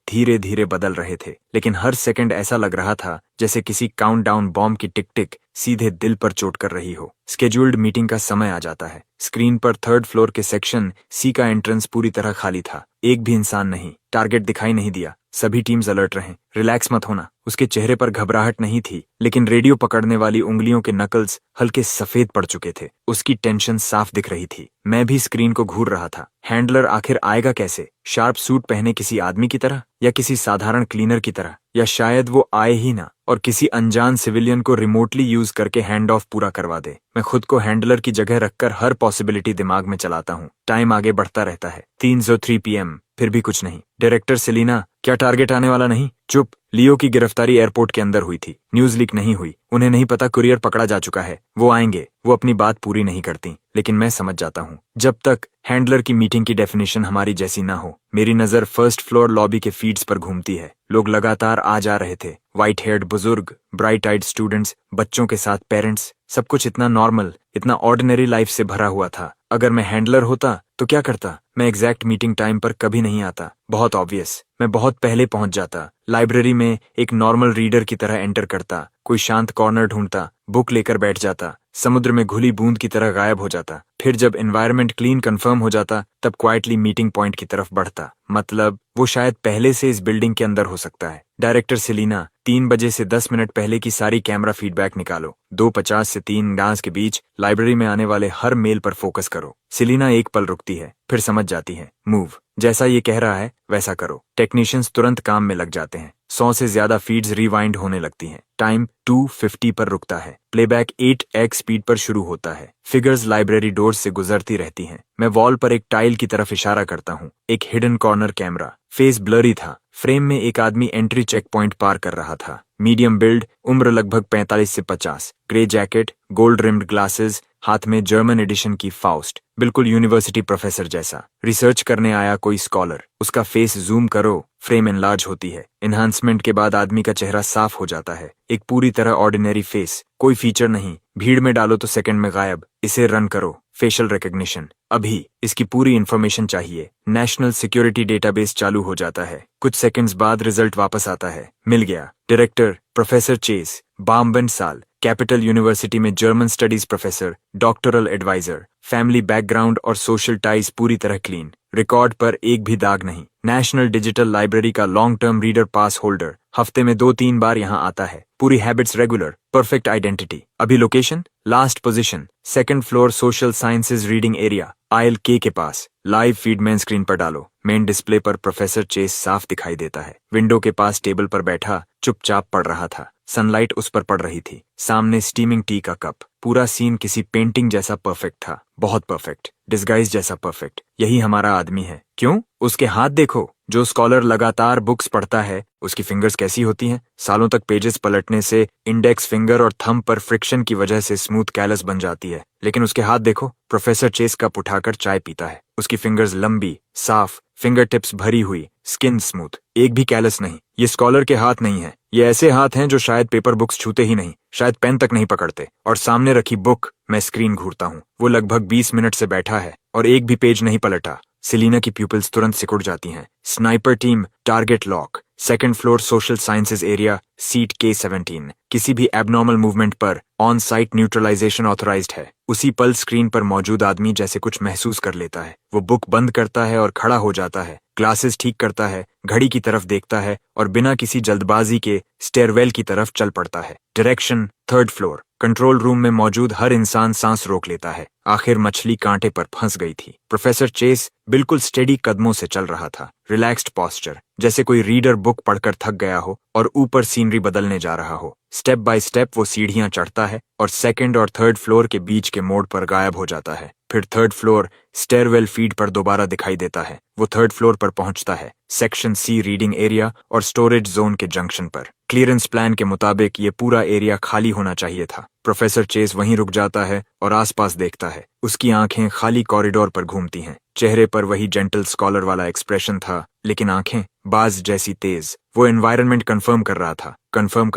धीरे धीरे बदल रहे थे, लेकिन हर सेकंड ऐसा लग रहा था जैसे किसी काउंटडाउन बॉम्ब की टिक टिक सीधे दिल पर चोट कर रही हो। स्केड्यूल्ड मीटिंग का समय आ जाता है। स्क्रीन पर थर्ड फ्लोर के सेक्शन सी का एंट्रेंस पूरी तरह खाली था। एक भी इंसान नहीं, टारगेट दिखाई नहीं दिया। सभी टीम्स अलर्ट रहें, रिलैक्स मत होना। उसके चेहरे पर घबराहट नहीं थी, लेकिन रेडियो पकड़ने वाली उंगलियों के नकल्स हल्के सफेद पड़ चुके थे। उसकी टेंशन साफ दिख रही थी। मैं भी स्क्रीन को घूर रहा था। हैंडलर आखिर आएगा कैसे? शार्प सूट पहने किसी आदमी की तरह, या किसी साधारण क्लीनर की तरह, या शायद वो आए ही ना और किसी अनजान सिविलियन को रिमोटली यूज करके हैंड ऑफ पूरा करवा दे। मैं खुद को हैंडलर की जगह रखकर हर पॉसिबिलिटी दिमाग में चलाता हूँ। टाइम आगे बढ़ता रहता है। 3:03 PM, फिर भी कुछ नहीं। डायरेक्टर सेलिना, क्या टारगेट आने वाला नहीं? चुप। लियो की गिरफ्तारी एयरपोर्ट के अंदर हुई थी, न्यूज लीक नहीं हुई। उन्हें नहीं पता कुरियर पकड़ा जा चुका है। वो आएंगे। वो अपनी बात पूरी नहीं करती, लेकिन मैं समझ जाता हूँ। जब तक हैंडलर की मीटिंग की डेफिनेशन हमारी जैसी ना हो। मेरी नजर फर्स्ट फ्लोर लॉबी के फीड्स पर घूमती है। लोग लगातार आ जा रहे थे। व्हाइट हेयर्ड बुजुर्ग, ब्राइट आइड स्टूडेंट्स, बच्चों के साथ पेरेंट्स। सब कुछ इतना नॉर्मल, इतना ऑर्डिनरी लाइफ से भरा हुआ था। अगर मैं हैंडलर होता तो क्या करता? मैं एग्जैक्ट मीटिंग टाइम पर कभी नहीं आता। बहुत ऑब्वियस। मैं बहुत पहले पहुंच जाता। लाइब्रेरी में एक नॉर्मल रीडर की तरह एंटर करता, कोई शांत कॉर्नर ढूंढता, बुक लेकर बैठ जाता, समुद्र में घुली बूंद की तरह गायब हो जाता। फिर जब एनवायरनमेंट क्लीन कंफर्म हो जाता, तब क्वाइटली मीटिंग पॉइंट की तरफ बढ़ता। मतलब वो शायद पहले से इस बिल्डिंग के अंदर हो सकता है। डायरेक्टर सेलिना, 3 बजे से 10 मिनट पहले की सारी कैमरा फीडबैक निकालो। 2:50 से 3 के बीच लाइब्रेरी में आने वाले हर मेल पर फोकस करो। सेलिना एक पल रुकती है, फिर समझ जाती है। मूव। जैसा ये कह रहा है वैसा करो। टेक्नीशियंस तुरंत काम में लग जाते हैं। 100 से ज्यादा फीड्स रिवाइंड होने लगती हैं। टाइम 2:50 पर रुकता है। प्लेबैक 8x स्पीड पर शुरू होता है। फिगर्स लाइब्रेरी डोर्स से गुजरती रहती हैं। मैं वॉल पर एक टाइल की तरफ इशारा करता हूँ। एक hidden corner camera. Face blurry था। फ्रेम में एक आदमी एंट्री चेक पॉइंट पार कर रहा था। मीडियम बिल्ड, उम्र लगभग 45 से 50, grey jacket, gold rimmed glasses, हाथ में जर्मन एडिशन की फाउस्ट, बिल्कुल यूनिवर्सिटी प्रोफेसर जैसा। रिसर्च करने आया कोई स्कॉलर। उसका फेस जूम करो, फ्रेम एनलार्ज होती है। एनहांसमेंट के बाद आदमी का चेहरा साफ हो जाता है। एक पूरी तरह ऑर्डिनरी फेस, कोई फीचर नहीं। भीड़ में डालो तो सेकंड में गायब। इसे रन करो। Facial recognition. अभी इसकी पूरी इंफॉर्मेशन चाहिए। नेशनल सिक्योरिटी डेटाबेस चालू हो जाता है। कुछ सेकंड्स बाद रिजल्ट वापस आता है। मिल गया। डायरेक्टर प्रोफेसर चेस, 52 साल, कैपिटल यूनिवर्सिटी में German studies professor, doctoral advisor, family background और सोशल टाइज पूरी तरह क्लीन। रिकॉर्ड पर एक भी दाग नहीं। नेशनल डिजिटल लाइब्रेरी का long term reader pass holder. हफ्ते में 2-3 बार यहाँ आता है। पूरी हैबिट्स रेगुलर। Perfect identity. अभी location, last position, second floor social sciences reading area, aisle के पास। लाइव फीड मेन स्क्रीन पर डालो। मेन डिस्प्ले पर प्रोफेसर चेस साफ दिखाई देता है। विंडो के पास टेबल पर बैठा चुपचाप पढ़ रहा था। सनलाइट उस पर पड़ रही थी। सामने स्टीमिंग टी का कप। पूरा सीन किसी पेंटिंग जैसा परफेक्ट था। बहुत परफेक्ट। डिस्गाइज जैसा परफेक्ट। यही हमारा आदमी है। क्यों? उसके हाथ देखो। जो स्कॉलर लगातार बुक्स पढ़ता है, उसकी फिंगर्स कैसी होती हैं? सालों तक पेजेस पलटने से इंडेक्स फिंगर और थंब पर फ्रिक्शन की वजह से स्मूथ कैलस बन जाती है। लेकिन उसके हाथ देखो। प्रोफेसर चेस कप उठाकर चाय पीता है। उसकी फिंगर्स लंबी, साफ, फिंगर टिप्स भरी हुई, स्किन स्मूथ, एक भी कैलस नहीं। ये स्कॉलर के हाथ नहीं है। ये ऐसे हाथ हैं जो शायद पेपर बुक्स छूते ही नहीं, शायद पेन तक नहीं पकड़ते। और सामने रखी बुक। मैं स्क्रीन घूरता हूँ। वो लगभग 20 मिनट से बैठा है और एक भी पेज नहीं पलटा। सेलिना की प्यूपिल्स तुरंत सिकुड़ जाती हैं। Sniper team, target lock, second floor social sciences area, seat K17। किसी भी एबनॉर्मल मूवमेंट पर ऑन साइट न्यूट्रलाइजेशन ऑथराइज्ड है। उसी पल स्क्रीन पर मौजूद आदमी जैसे कुछ महसूस कर लेता है। वो बुक बंद करता है और खड़ा हो जाता है। ग्लासेस ठीक करता है, घड़ी की तरफ देखता है और बिना किसी जल्दबाजी के स्टेयरवेल की तरफ चल पड़ता है। Direction, third floor. Control room में मौजूद हर इंसान सांस रोक लेता है। आखिर मछली कांटे पर फंस गई थी। प्रोफेसर चेस बिल्कुल स्टेडी कदमों से चल रहा था। रिलैक्स्ड पॉस्चर, जैसे कोई रीडर बुक पढ़कर थक गया हो और ऊपर सीनरी बदलने जा रहा हो। स्टेप बाय स्टेप वो सीढ़ियां चढ़ता है और सेकंड और थर्ड फ्लोर के बीच के मोड़ पर गायब हो जाता है। फिर थर्ड फ्लोर स्टेयरवेल फीड पर दोबारा दिखाई देता है। वो थर्ड फ्लोर पर पहुंचता है, सेक्शन सी रीडिंग एरिया और स्टोरेज जोन के जंक्शन पर। क्लियरेंस प्लान के मुताबिक ये पूरा एरिया खाली होना चाहिए था। प्रोफेसर चेज वहीं रुक जाता है और आसपास देखता है। उसकी आंखें खाली कॉरिडोर पर घूमती हैं। चेहरे पर वही जेंटल स्कॉलर वाला एक्सप्रेशन था, लेकिन आंखें बाज जैसी तेज। वो एनवायरनमेंट कंफर्म कर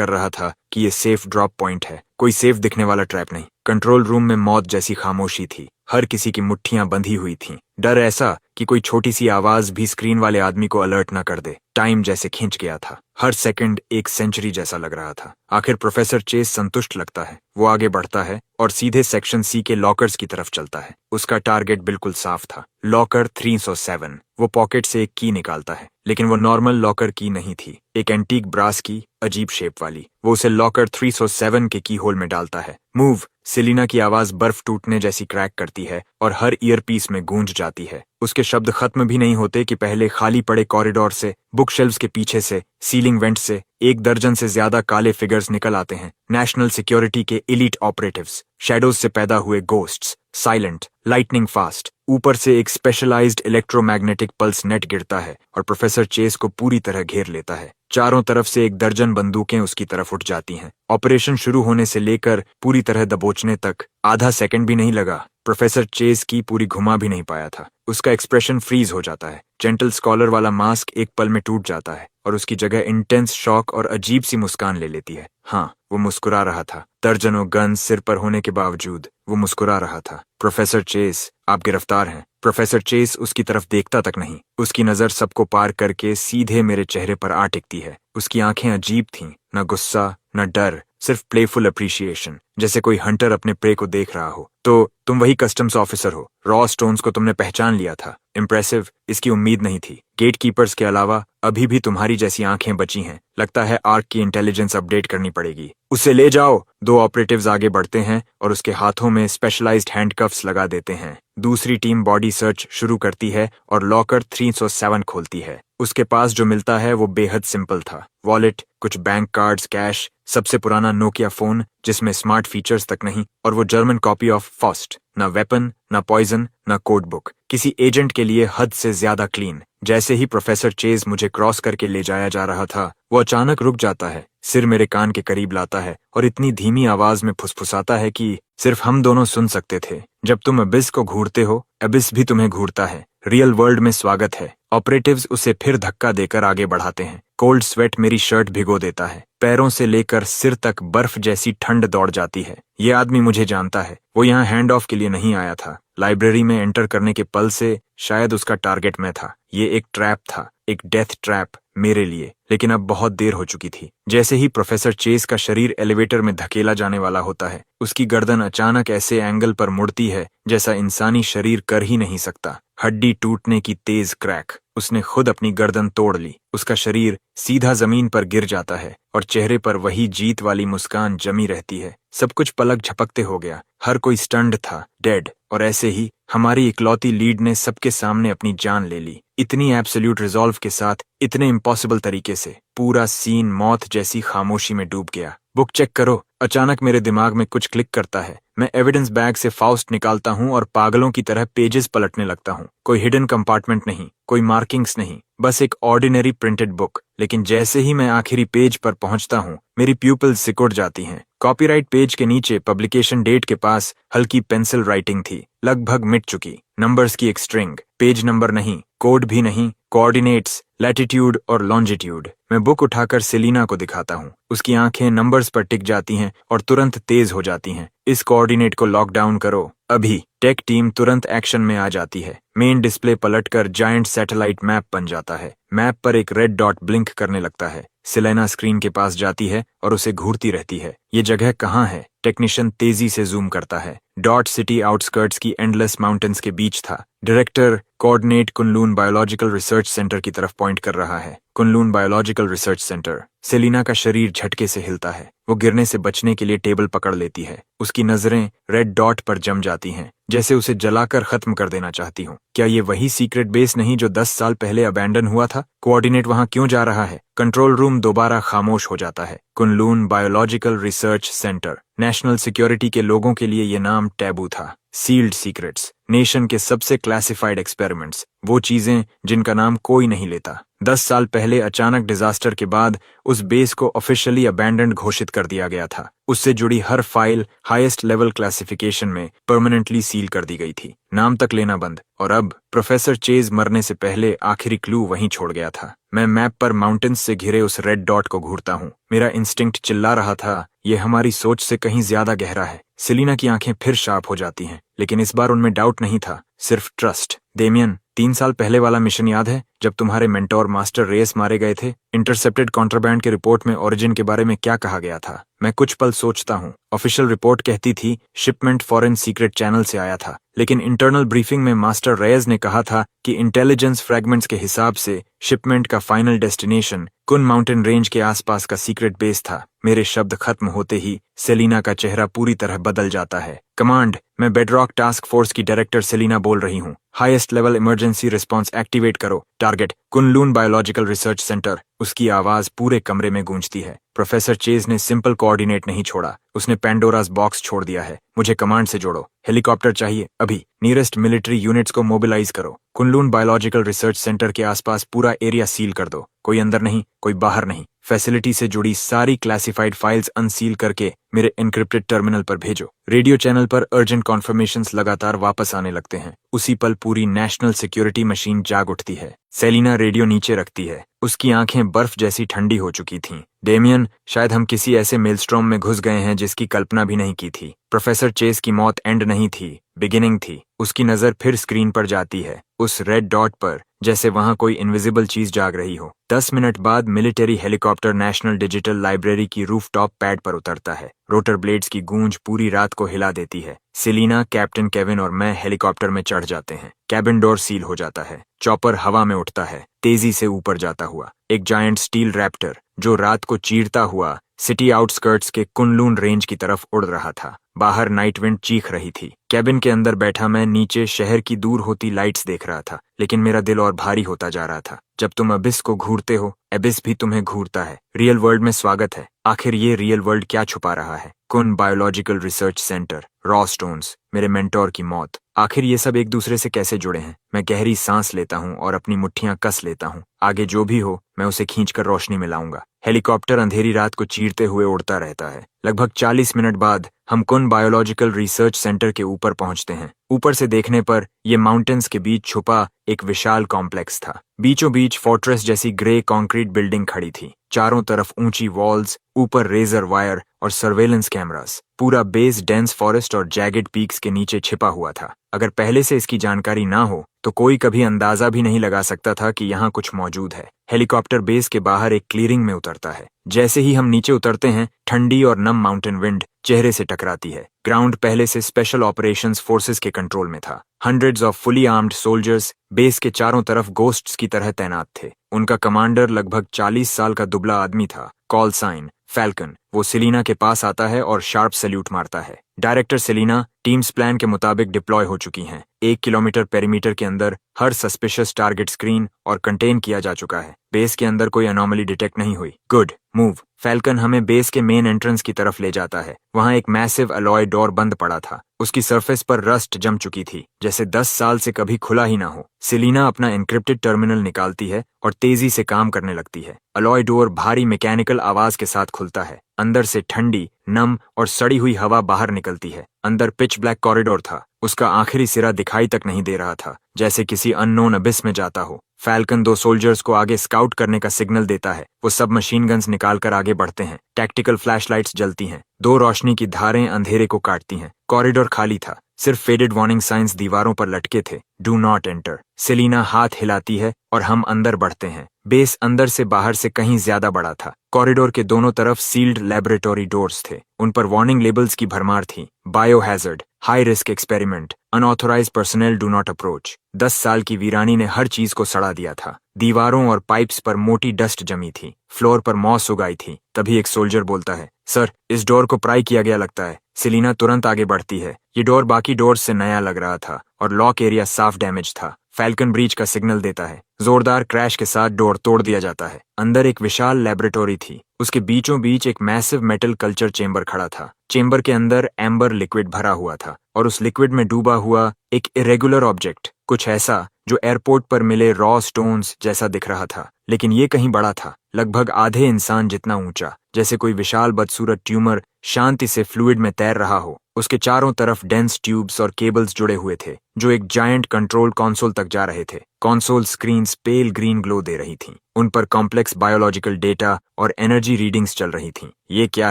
रहा था कि ये सेफ ड्रॉप पॉइंट है, कोई सेफ दिखने वाला ट्रैप नहीं। कंट्रोल रूम में मौत जैसी खामोशी थी। हर किसी की मुट्ठियां बंधी हुई थीं। डर ऐसा कि कोई छोटी सी आवाज भी स्क्रीन वाले आदमी को अलर्ट न कर दे। टाइम जैसे खिंच गया था। हर सेकंड एक सेंचुरी जैसा लग रहा था। आखिर प्रोफेसर चेज संतुष्ट लगता है। वो आगे बढ़ता है और सीधे सेक्शन सी के लॉकर्स की तरफ चलता है। उसका टारगेट बिल्कुल साफ था, लॉकर 307। वो पॉकेट से एक की निकालता है, लेकिन वो नॉर्मल लॉकर की नहीं थी, एक एंटीक ब्रास की, अजीब शेप वाली। वो उसे लॉकर 307 के की होल में डालता है। मूव! सेलिना की आवाज बर्फ टूटने जैसी क्रैक करती है और हर ईयरपीस में गूंज जाती है। उसके शब्द खत्म भी नहीं होते कि पहले खाली पड़े कॉरिडोर से, बुक शेल्व्स के पीछे से, सीलिंग वेंट से 1 दर्जन से ज्यादा काले फिगर्स निकल आते हैं। नेशनल सिक्योरिटी के एलीट ऑपरेटिव्स, शैडोज से पैदा हुए गोस्ट्स, साइलेंट, लाइटनिंग फास्ट। ऊपर से एक स्पेशलाइज्ड इलेक्ट्रोमैग्नेटिक पल्स नेट गिरता है और प्रोफेसर चेस को पूरी तरह घेर लेता है। चारों तरफ से 1 दर्जन बंदूकें उसकी तरफ उठ जाती हैं। ऑपरेशन शुरू होने से लेकर पूरी तरह दबोचने तक आधा सेकंड भी नहीं लगा। प्रोफेसर चेस की पूरी घुमा भी नहीं पाया था। उसका एक्सप्रेशन फ्रीज हो जाता है। जेंटल स्कॉलर वाला मास्क एक पल में टूट जाता है और उसकी जगह इंटेंस शॉक और अजीब सी मुस्कान ले लेती है। हाँ, वो मुस्कुरा रहा था। दर्जनों गन सिर पर होने के बावजूद वो मुस्कुरा रहा था। प्रोफेसर चेस, आप गिरफ्तार हैं। प्रोफेसर चेस उसकी तरफ देखता तक नहीं। उसकी नजर सबको पार करके सीधे मेरे चेहरे पर आ टिकती है। उसकी आंखें अजीब थीं, न गुस्सा न डर, सिर्फ प्लेफुल अप्रिशिएशन, जैसे कोई हंटर अपने प्रे को देख रहा हो। तो तुम वही कस्टम्स ऑफिसर हो, रॉ स्टोन्स को तुमने पहचान लिया था। इम्प्रेसिव, इसकी उम्मीद नहीं थी। गेट कीपर्स के अलावा अभी भी तुम्हारी जैसी आंखें बची हैं। लगता है आर्क की इंटेलिजेंस अपडेट करनी पड़ेगी। उसे ले जाओ। 2 ऑपरेटिव्स आगे बढ़ते हैं और उसके हाथों में स्पेशलाइज्ड हैंडकफ्स लगा देते हैं। दूसरी टीम बॉडी सर्च शुरू करती है और लॉकर 307 खोलती है। उसके पास जो मिलता है वो बेहद सिंपल था। वॉलेट, कुछ बैंक कार्ड्स, कैश, सबसे पुराना नोकिया फोन जिसमें स्मार्ट फीचर्स तक नहीं, और वो जर्मन कॉपी ऑफ फॉस्ट। न वेपन, न पॉइजन, न कोड बुक। किसी एजेंट के लिए हद से ज्यादा क्लीन। जैसे ही प्रोफेसर चेज मुझे क्रॉस करके ले जाया जा रहा था, वो अचानक रुक जाता है, सिर मेरे कान के करीब लाता है और इतनी धीमी आवाज में फुसफुसाता है कि सिर्फ हम दोनों सुन सकते थे। जब तुम अबिस को घूरते हो, अबिस भी तुम्हें घूरता है। रियल वर्ल्ड में स्वागत है। ऑपरेटिव्स उसे फिर धक्का देकर आगे बढ़ाते हैं। कोल्ड स्वेट मेरी शर्ट भिगो देता है। पैरों से लेकर सिर तक बर्फ जैसी ठंड दौड़ जाती है। ये आदमी मुझे जानता है। वो यहाँ हैंड ऑफ के लिए नहीं आया था। लाइब्रेरी में एंटर करने के पल से शायद उसका टारगेट मैं था। ये एक ट्रैप था, एक डेथ ट्रैप मेरे लिए। लेकिन अब बहुत देर हो चुकी थी। जैसे ही प्रोफेसर चेस का शरीर एलिवेटर में धकेला जाने वाला होता है, उसकी गर्दन अचानक ऐसे एंगल पर मुड़ती है जैसा इंसानी शरीर कर ही नहीं सकता। हड्डी टूटने की तेज क्रैक। उसने खुद अपनी गर्दन तोड़ ली। उसका शरीर सीधा जमीन पर गिर जाता है और चेहरे पर वही जीत वाली मुस्कान जमी रहती है। सब कुछ पलक झपकते हो गया। हर कोई स्टन्ड था, डेड। और ऐसे ही हमारी इकलौती लीड ने सबके सामने अपनी जान ले ली। इतनी एब्सोल्यूट रिजॉल्व के साथ, इतने इम्पॉसिबल तरीके से। पूरा सीन मौत जैसी खामोशी में डूब गया। बुक चेक करो। अचानक मेरे दिमाग में कुछ क्लिक करता है। मैं एविडेंस बैग से फाउस्ट निकालता हूँ और पागलों की तरह पेजेस पलटने लगता हूँ। कोई हिडन कंपार्टमेंट नहीं, कोई मार्किंग्स नहीं, बस एक ऑर्डिनरी प्रिंटेड बुक। लेकिन जैसे ही मैं आखिरी पेज पर पहुंचता हूँ, मेरी प्यूपिल्स सिकुड़ जाती हैं। कॉपीराइट पेज के नीचे पब्लिकेशन डेट के पास हल्की पेंसिल राइटिंग थी, लगभग मिट चुकी। नंबर्स की एक स्ट्रिंग, पेज नंबर नहीं, कोड भी नहीं, कोऑर्डिनेट्स, लैटिट्यूड और लॉन्जिट्यूड। मैं बुक उठाकर सेलिना को दिखाता हूँ। उसकी आंखें नंबर्स पर टिक जाती हैं और तुरंत तेज हो जाती हैं। इस कोऑर्डिनेट को लॉक डाउन करो अभी। टेक टीम तुरंत एक्शन में आ जाती है। मेन डिस्प्ले पलटकर जायंट सैटेलाइट मैप बन जाता है। मैप पर एक रेड डॉट ब्लिंक करने लगता है। सेलेना स्क्रीन के पास जाती है और उसे घूरती रहती है। ये जगह कहाँ है? टेक्नीशियन तेजी से जूम करता है। डॉट सिटी आउटस्कर्ट्स की एंडलेस माउंटेन्स के बीच था। Director coordinate Kunlun biological research center की तरफ पॉइंट कर रहा है। Kunlun biological research center. Selina का शरीर झटके से हिलता है। वो गिरने से बचने के लिए टेबल पकड़ लेती है। उसकी नजरें रेड डॉट पर जम जाती हैं, जैसे उसे जलाकर खत्म कर देना चाहती हूँ। क्या ये वही सीक्रेट बेस नहीं जो 10 साल पहले अबैंडन हुआ था? कोऑर्डिनेट वहां क्यों जा रहा है? कंट्रोल रूम दोबारा खामोश हो जाता है। Kunlun biological research center. National security के लोगों के लिए ये नाम टैबू था। सील्ड सीक्रेट्स, नेशन के सबसे क्लासिफाइड एक्सपेरिमेंट्स, वो चीजें जिनका नाम कोई नहीं लेता। 10 साल पहले अचानक डिजास्टर के बाद उस बेस को ऑफिशियली अबैंडन्ड घोषित कर दिया गया था। उससे जुड़ी हर फाइल हाईएस्ट लेवल क्लासिफिकेशन में परमानेंटली सील कर दी गई थी, नाम तक लेना बंद। और अब प्रोफेसर चेज मरने से पहले आखिरी क्लू वहीं छोड़ गया था। मैं मैप पर माउंटेन्स से घिरे उस रेड डॉट को घूरता हूँ। मेरा इंस्टिंक्ट चिल्ला रहा था, ये हमारी सोच से कहीं ज्यादा गहरा है। सेलिना की आंखें फिर शार्प हो जाती हैं, लेकिन इस बार उनमें डाउट नहीं था, सिर्फ ट्रस्ट। डेमियन, 3 साल पहले वाला मिशन याद है, जब तुम्हारे मेंटोर मास्टर रेस मारे गए थे? इंटरसेप्टेड कॉन्ट्राबैंड के रिपोर्ट में ओरिजिन के बारे में क्या कहा गया था? मैं कुछ पल सोचता हूँ। ऑफिशियल रिपोर्ट कहती थी शिपमेंट फॉरेन सीक्रेट चैनल से आया था, लेकिन इंटरनल ब्रीफिंग में मास्टर रेस ने कहा था कि इंटेलिजेंस फ्रैगमेंट्स के हिसाब से शिपमेंट का फाइनल डेस्टिनेशन कुन माउंटेन रेंज के आसपास का सीक्रेट बेस था। मेरे शब्द खत्म होते ही सेलिना का चेहरा पूरी तरह बदल जाता है। कमांड, मैं बेडरॉक टास्क फोर्स की डायरेक्टर सेलिना बोल रही हूँ। Highest level emergency response activate करो। Target Kunlun biological research center. उसकी आवाज पूरे कमरे में गूंजती है। प्रोफेसर चेज ने सिंपल कोऑर्डिनेट नहीं छोड़ा, उसने पेंडोरास बॉक्स छोड़ दिया है। मुझे कमांड से जोड़ो। हेलीकॉप्टर चाहिए अभी। नियरेस्ट मिलिट्री यूनिट्स को मोबिलाइज करो। कुनलून बायोलॉजिकल रिसर्च सेंटर के आसपास पूरा एरिया सील कर दो। कोई अंदर नहीं, कोई बाहर नहीं। फैसिलिटी से जुड़ी सारी क्लासिफाइड फाइल्स अनसील करके मेरे एनक्रिप्टेड टर्मिनल पर भेजो। रेडियो चैनल पर अर्जेंट कॉन्फर्मेशंस लगातार वापस आने लगते हैं। उसी पल पूरी नेशनल सिक्योरिटी मशीन जाग उठती है। सेलिना रेडियो नीचे रखती है, उसकी आंखें बर्फ जैसी ठंडी हो चुकी थीं। डेमियन, शायद हम किसी ऐसे मेलस्ट्रॉम में घुस गए हैं जिसकी कल्पना भी नहीं की थी। प्रोफेसर चेस की मौत एंड नहीं थी, बिगिनिंग थी। उसकी नजर फिर स्क्रीन पर जाती है, उस रेड डॉट पर, जैसे वहां कोई इनविजिबल चीज जाग रही हो। 10 मिनट बाद military helicopter national digital library की रूफटॉप पैड पर उतरता है। रोटर ब्लेड्स की गूंज पूरी रात को हिला देती है। सेलिना, कैप्टन केविन और मैं हेलीकॉप्टर में चढ़ जाते हैं। कैबिन डोर सील हो जाता है। चॉपर हवा में उठता है, तेजी से ऊपर जाता हुआ। एक जायंट स्टील रैप्टर जो रात को चीरता हुआ सिटी आउटस्कर्ट्स के कुनलून रेंज की तरफ उड़ रहा था। बाहर नाइट विंड चीख रही थी। कैबिन के अंदर बैठा मैं नीचे शहर की दूर होती लाइट्स देख रहा था, लेकिन मेरा दिल और भारी होता जा रहा था। जब तुम अबिस को घूरते हो, एबिस भी तुम्हें घूरता है। रियल वर्ल्ड में स्वागत है। आखिर ये रियल वर्ल्ड क्या छुपा रहा है? कुन biological research centre, raw stones, मेरे मेंटोर की मौत, आखिर ये सब एक दूसरे से कैसे जुड़े हैं? मैं गहरी सांस लेता हूँ और अपनी मुट्ठियां कस लेता हूँ। आगे जो भी हो, मैं उसे खींचकर रोशनी में लाऊंगा। हेलीकॉप्टर अंधेरी रात को चीरते हुए उड़ता रहता है। लगभग 40 मिनट बाद हम कुन बायोलॉजिकल रिसर्च सेंटर के ऊपर पहुंचते हैं। ऊपर से देखने पर ये माउंटेन्स के बीच छुपा एक विशाल कॉम्प्लेक्स था। बीचों बीच फोर्ट्रेस जैसी ग्रे कंक्रीट बिल्डिंग खड़ी थी। चारों तरफ ऊंची वॉल्स, ऊपर रेजर वायर और सर्वेलेंस कैमरास। पूरा बेस डेंस फॉरेस्ट और जैगेड पीक्स के नीचे छिपा हुआ था। अगर पहले से इसकी जानकारी ना हो तो कोई कभी अंदाजा भी नहीं लगा सकता था कि यहाँ कुछ मौजूद है। हेलीकॉप्टर बेस के बाहर एक क्लीयरिंग में उतरता है। जैसे ही हम नीचे उतरते हैं, ठंडी और नम माउंटेन विंड चेहरे से टकराती है। ग्राउंड पहले से स्पेशल ऑपरेशंस फोर्सेस के कंट्रोल में था। Hundreds of fully armed soldiers base के चारों तरफ गोस्ट्स की तरह तैनात थे। उनका कमांडर लगभग 40 साल का दुबला आदमी था। Call sign falcon. वो सेलिना के पास आता है और शार्प सैल्यूट मारता है। डायरेक्टर सेलिना, टीम्स प्लान के मुताबिक डिप्लॉय हो चुकी हैं। 1 किलोमीटर पेरीमीटर के अंदर हर सस्पिशियस टारगेट स्क्रीन और कंटेन किया जा चुका है। बेस के अंदर कोई अनोमली डिटेक्ट नहीं हुई। Good move. फैल्कन हमें बेस के मेन एंट्रेंस की तरफ ले जाता है। वहां एक मैसिव अलॉय डोर बंद पड़ा था। उसकी सरफेस पर रस्ट जम चुकी थी, जैसे 10 साल से कभी खुला ही ना हो। सेलिना अपना एन्क्रिप्टेड टर्मिनल निकालती है और तेजी से काम करने लगती है। अलॉय डोर भारी मैकेनिकल आवाज के साथ खुलता है। अंदर से ठंडी, नम और सड़ी हुई हवा बाहर निकलती है। अंदर पिच ब्लैक कॉरिडोर था। उसका आखिरी सिरा दिखाई तक नहीं दे रहा था, जैसे किसी अननोन अबिस में जाता हो। फैल्कन 2 सोल्जर्स को आगे स्काउट करने का सिग्नल देता है। वो सब मशीन गन्स निकालकर आगे बढ़ते हैं। टैक्टिकल फ्लैशलाइट्स जलती हैं। 2 रोशनी की धारें अंधेरे को काटती हैं। कॉरिडोर खाली था, सिर्फ फेडेड वार्निंग साइंस दीवारों पर लटके थे। Do not enter. सेलिना हाथ हिलाती है और हम अंदर बढ़ते हैं। बेस अंदर से बाहर से कहीं ज्यादा बड़ा था। कॉरिडोर के दोनों तरफ सील्ड लैबोरेटरी डोर्स थे। उन पर वार्निंग लेबल्स की भरमार थी। Biohazard, high risk experiment, unauthorised personnel do not approach. 10 साल की वीरानी ने हर चीज को सड़ा दिया था। दीवारों और पाइप्स पर मोटी डस्ट जमी थी। फ्लोर पर मॉस उगाई थी। तभी एक सोल्जर बोलता है, सर, इस डोर को प्राई किया गया लगता है। सेलिना तुरंत आगे बढ़ती है। ये डोर बाकी डोर्स से नया लग रहा था और लॉक एरिया साफ डैमेज था। फैल्कन ब्रीच का सिग्नल देता है। जोरदार क्रैश के साथ डोर तोड़ दिया जाता है। अंदर एक विशाल लैबोरेटरी थी। उसके बीचों बीच एक मैसिव मेटल कल्चर चेंबर खड़ा था। चेंबर के अंदर एम्बर लिक्विड भरा हुआ था और उस लिक्विड में डूबा हुआ एक इरेगुलर ऑब्जेक्ट, कुछ ऐसा जो एयरपोर्ट पर मिले रॉ स्टोन्स जैसा दिख रहा था। लेकिन ये कहीं बड़ा था, लगभग आधे इंसान जितना ऊंचा, जैसे कोई विशाल बदसूरत ट्यूमर शांति से फ्लूइड में तैर रहा हो। उसके चारों तरफ डेंस ट्यूब्स और केबल्स जुड़े हुए थे जो एक जायंट कंट्रोल कंसोल तक जा रहे थे। कंसोल स्क्रीन्स पेल ग्रीन ग्लो दे रही थीं। उन पर कॉम्प्लेक्स बायोलॉजिकल डेटा और एनर्जी रीडिंग्स चल रही थीं। ये क्या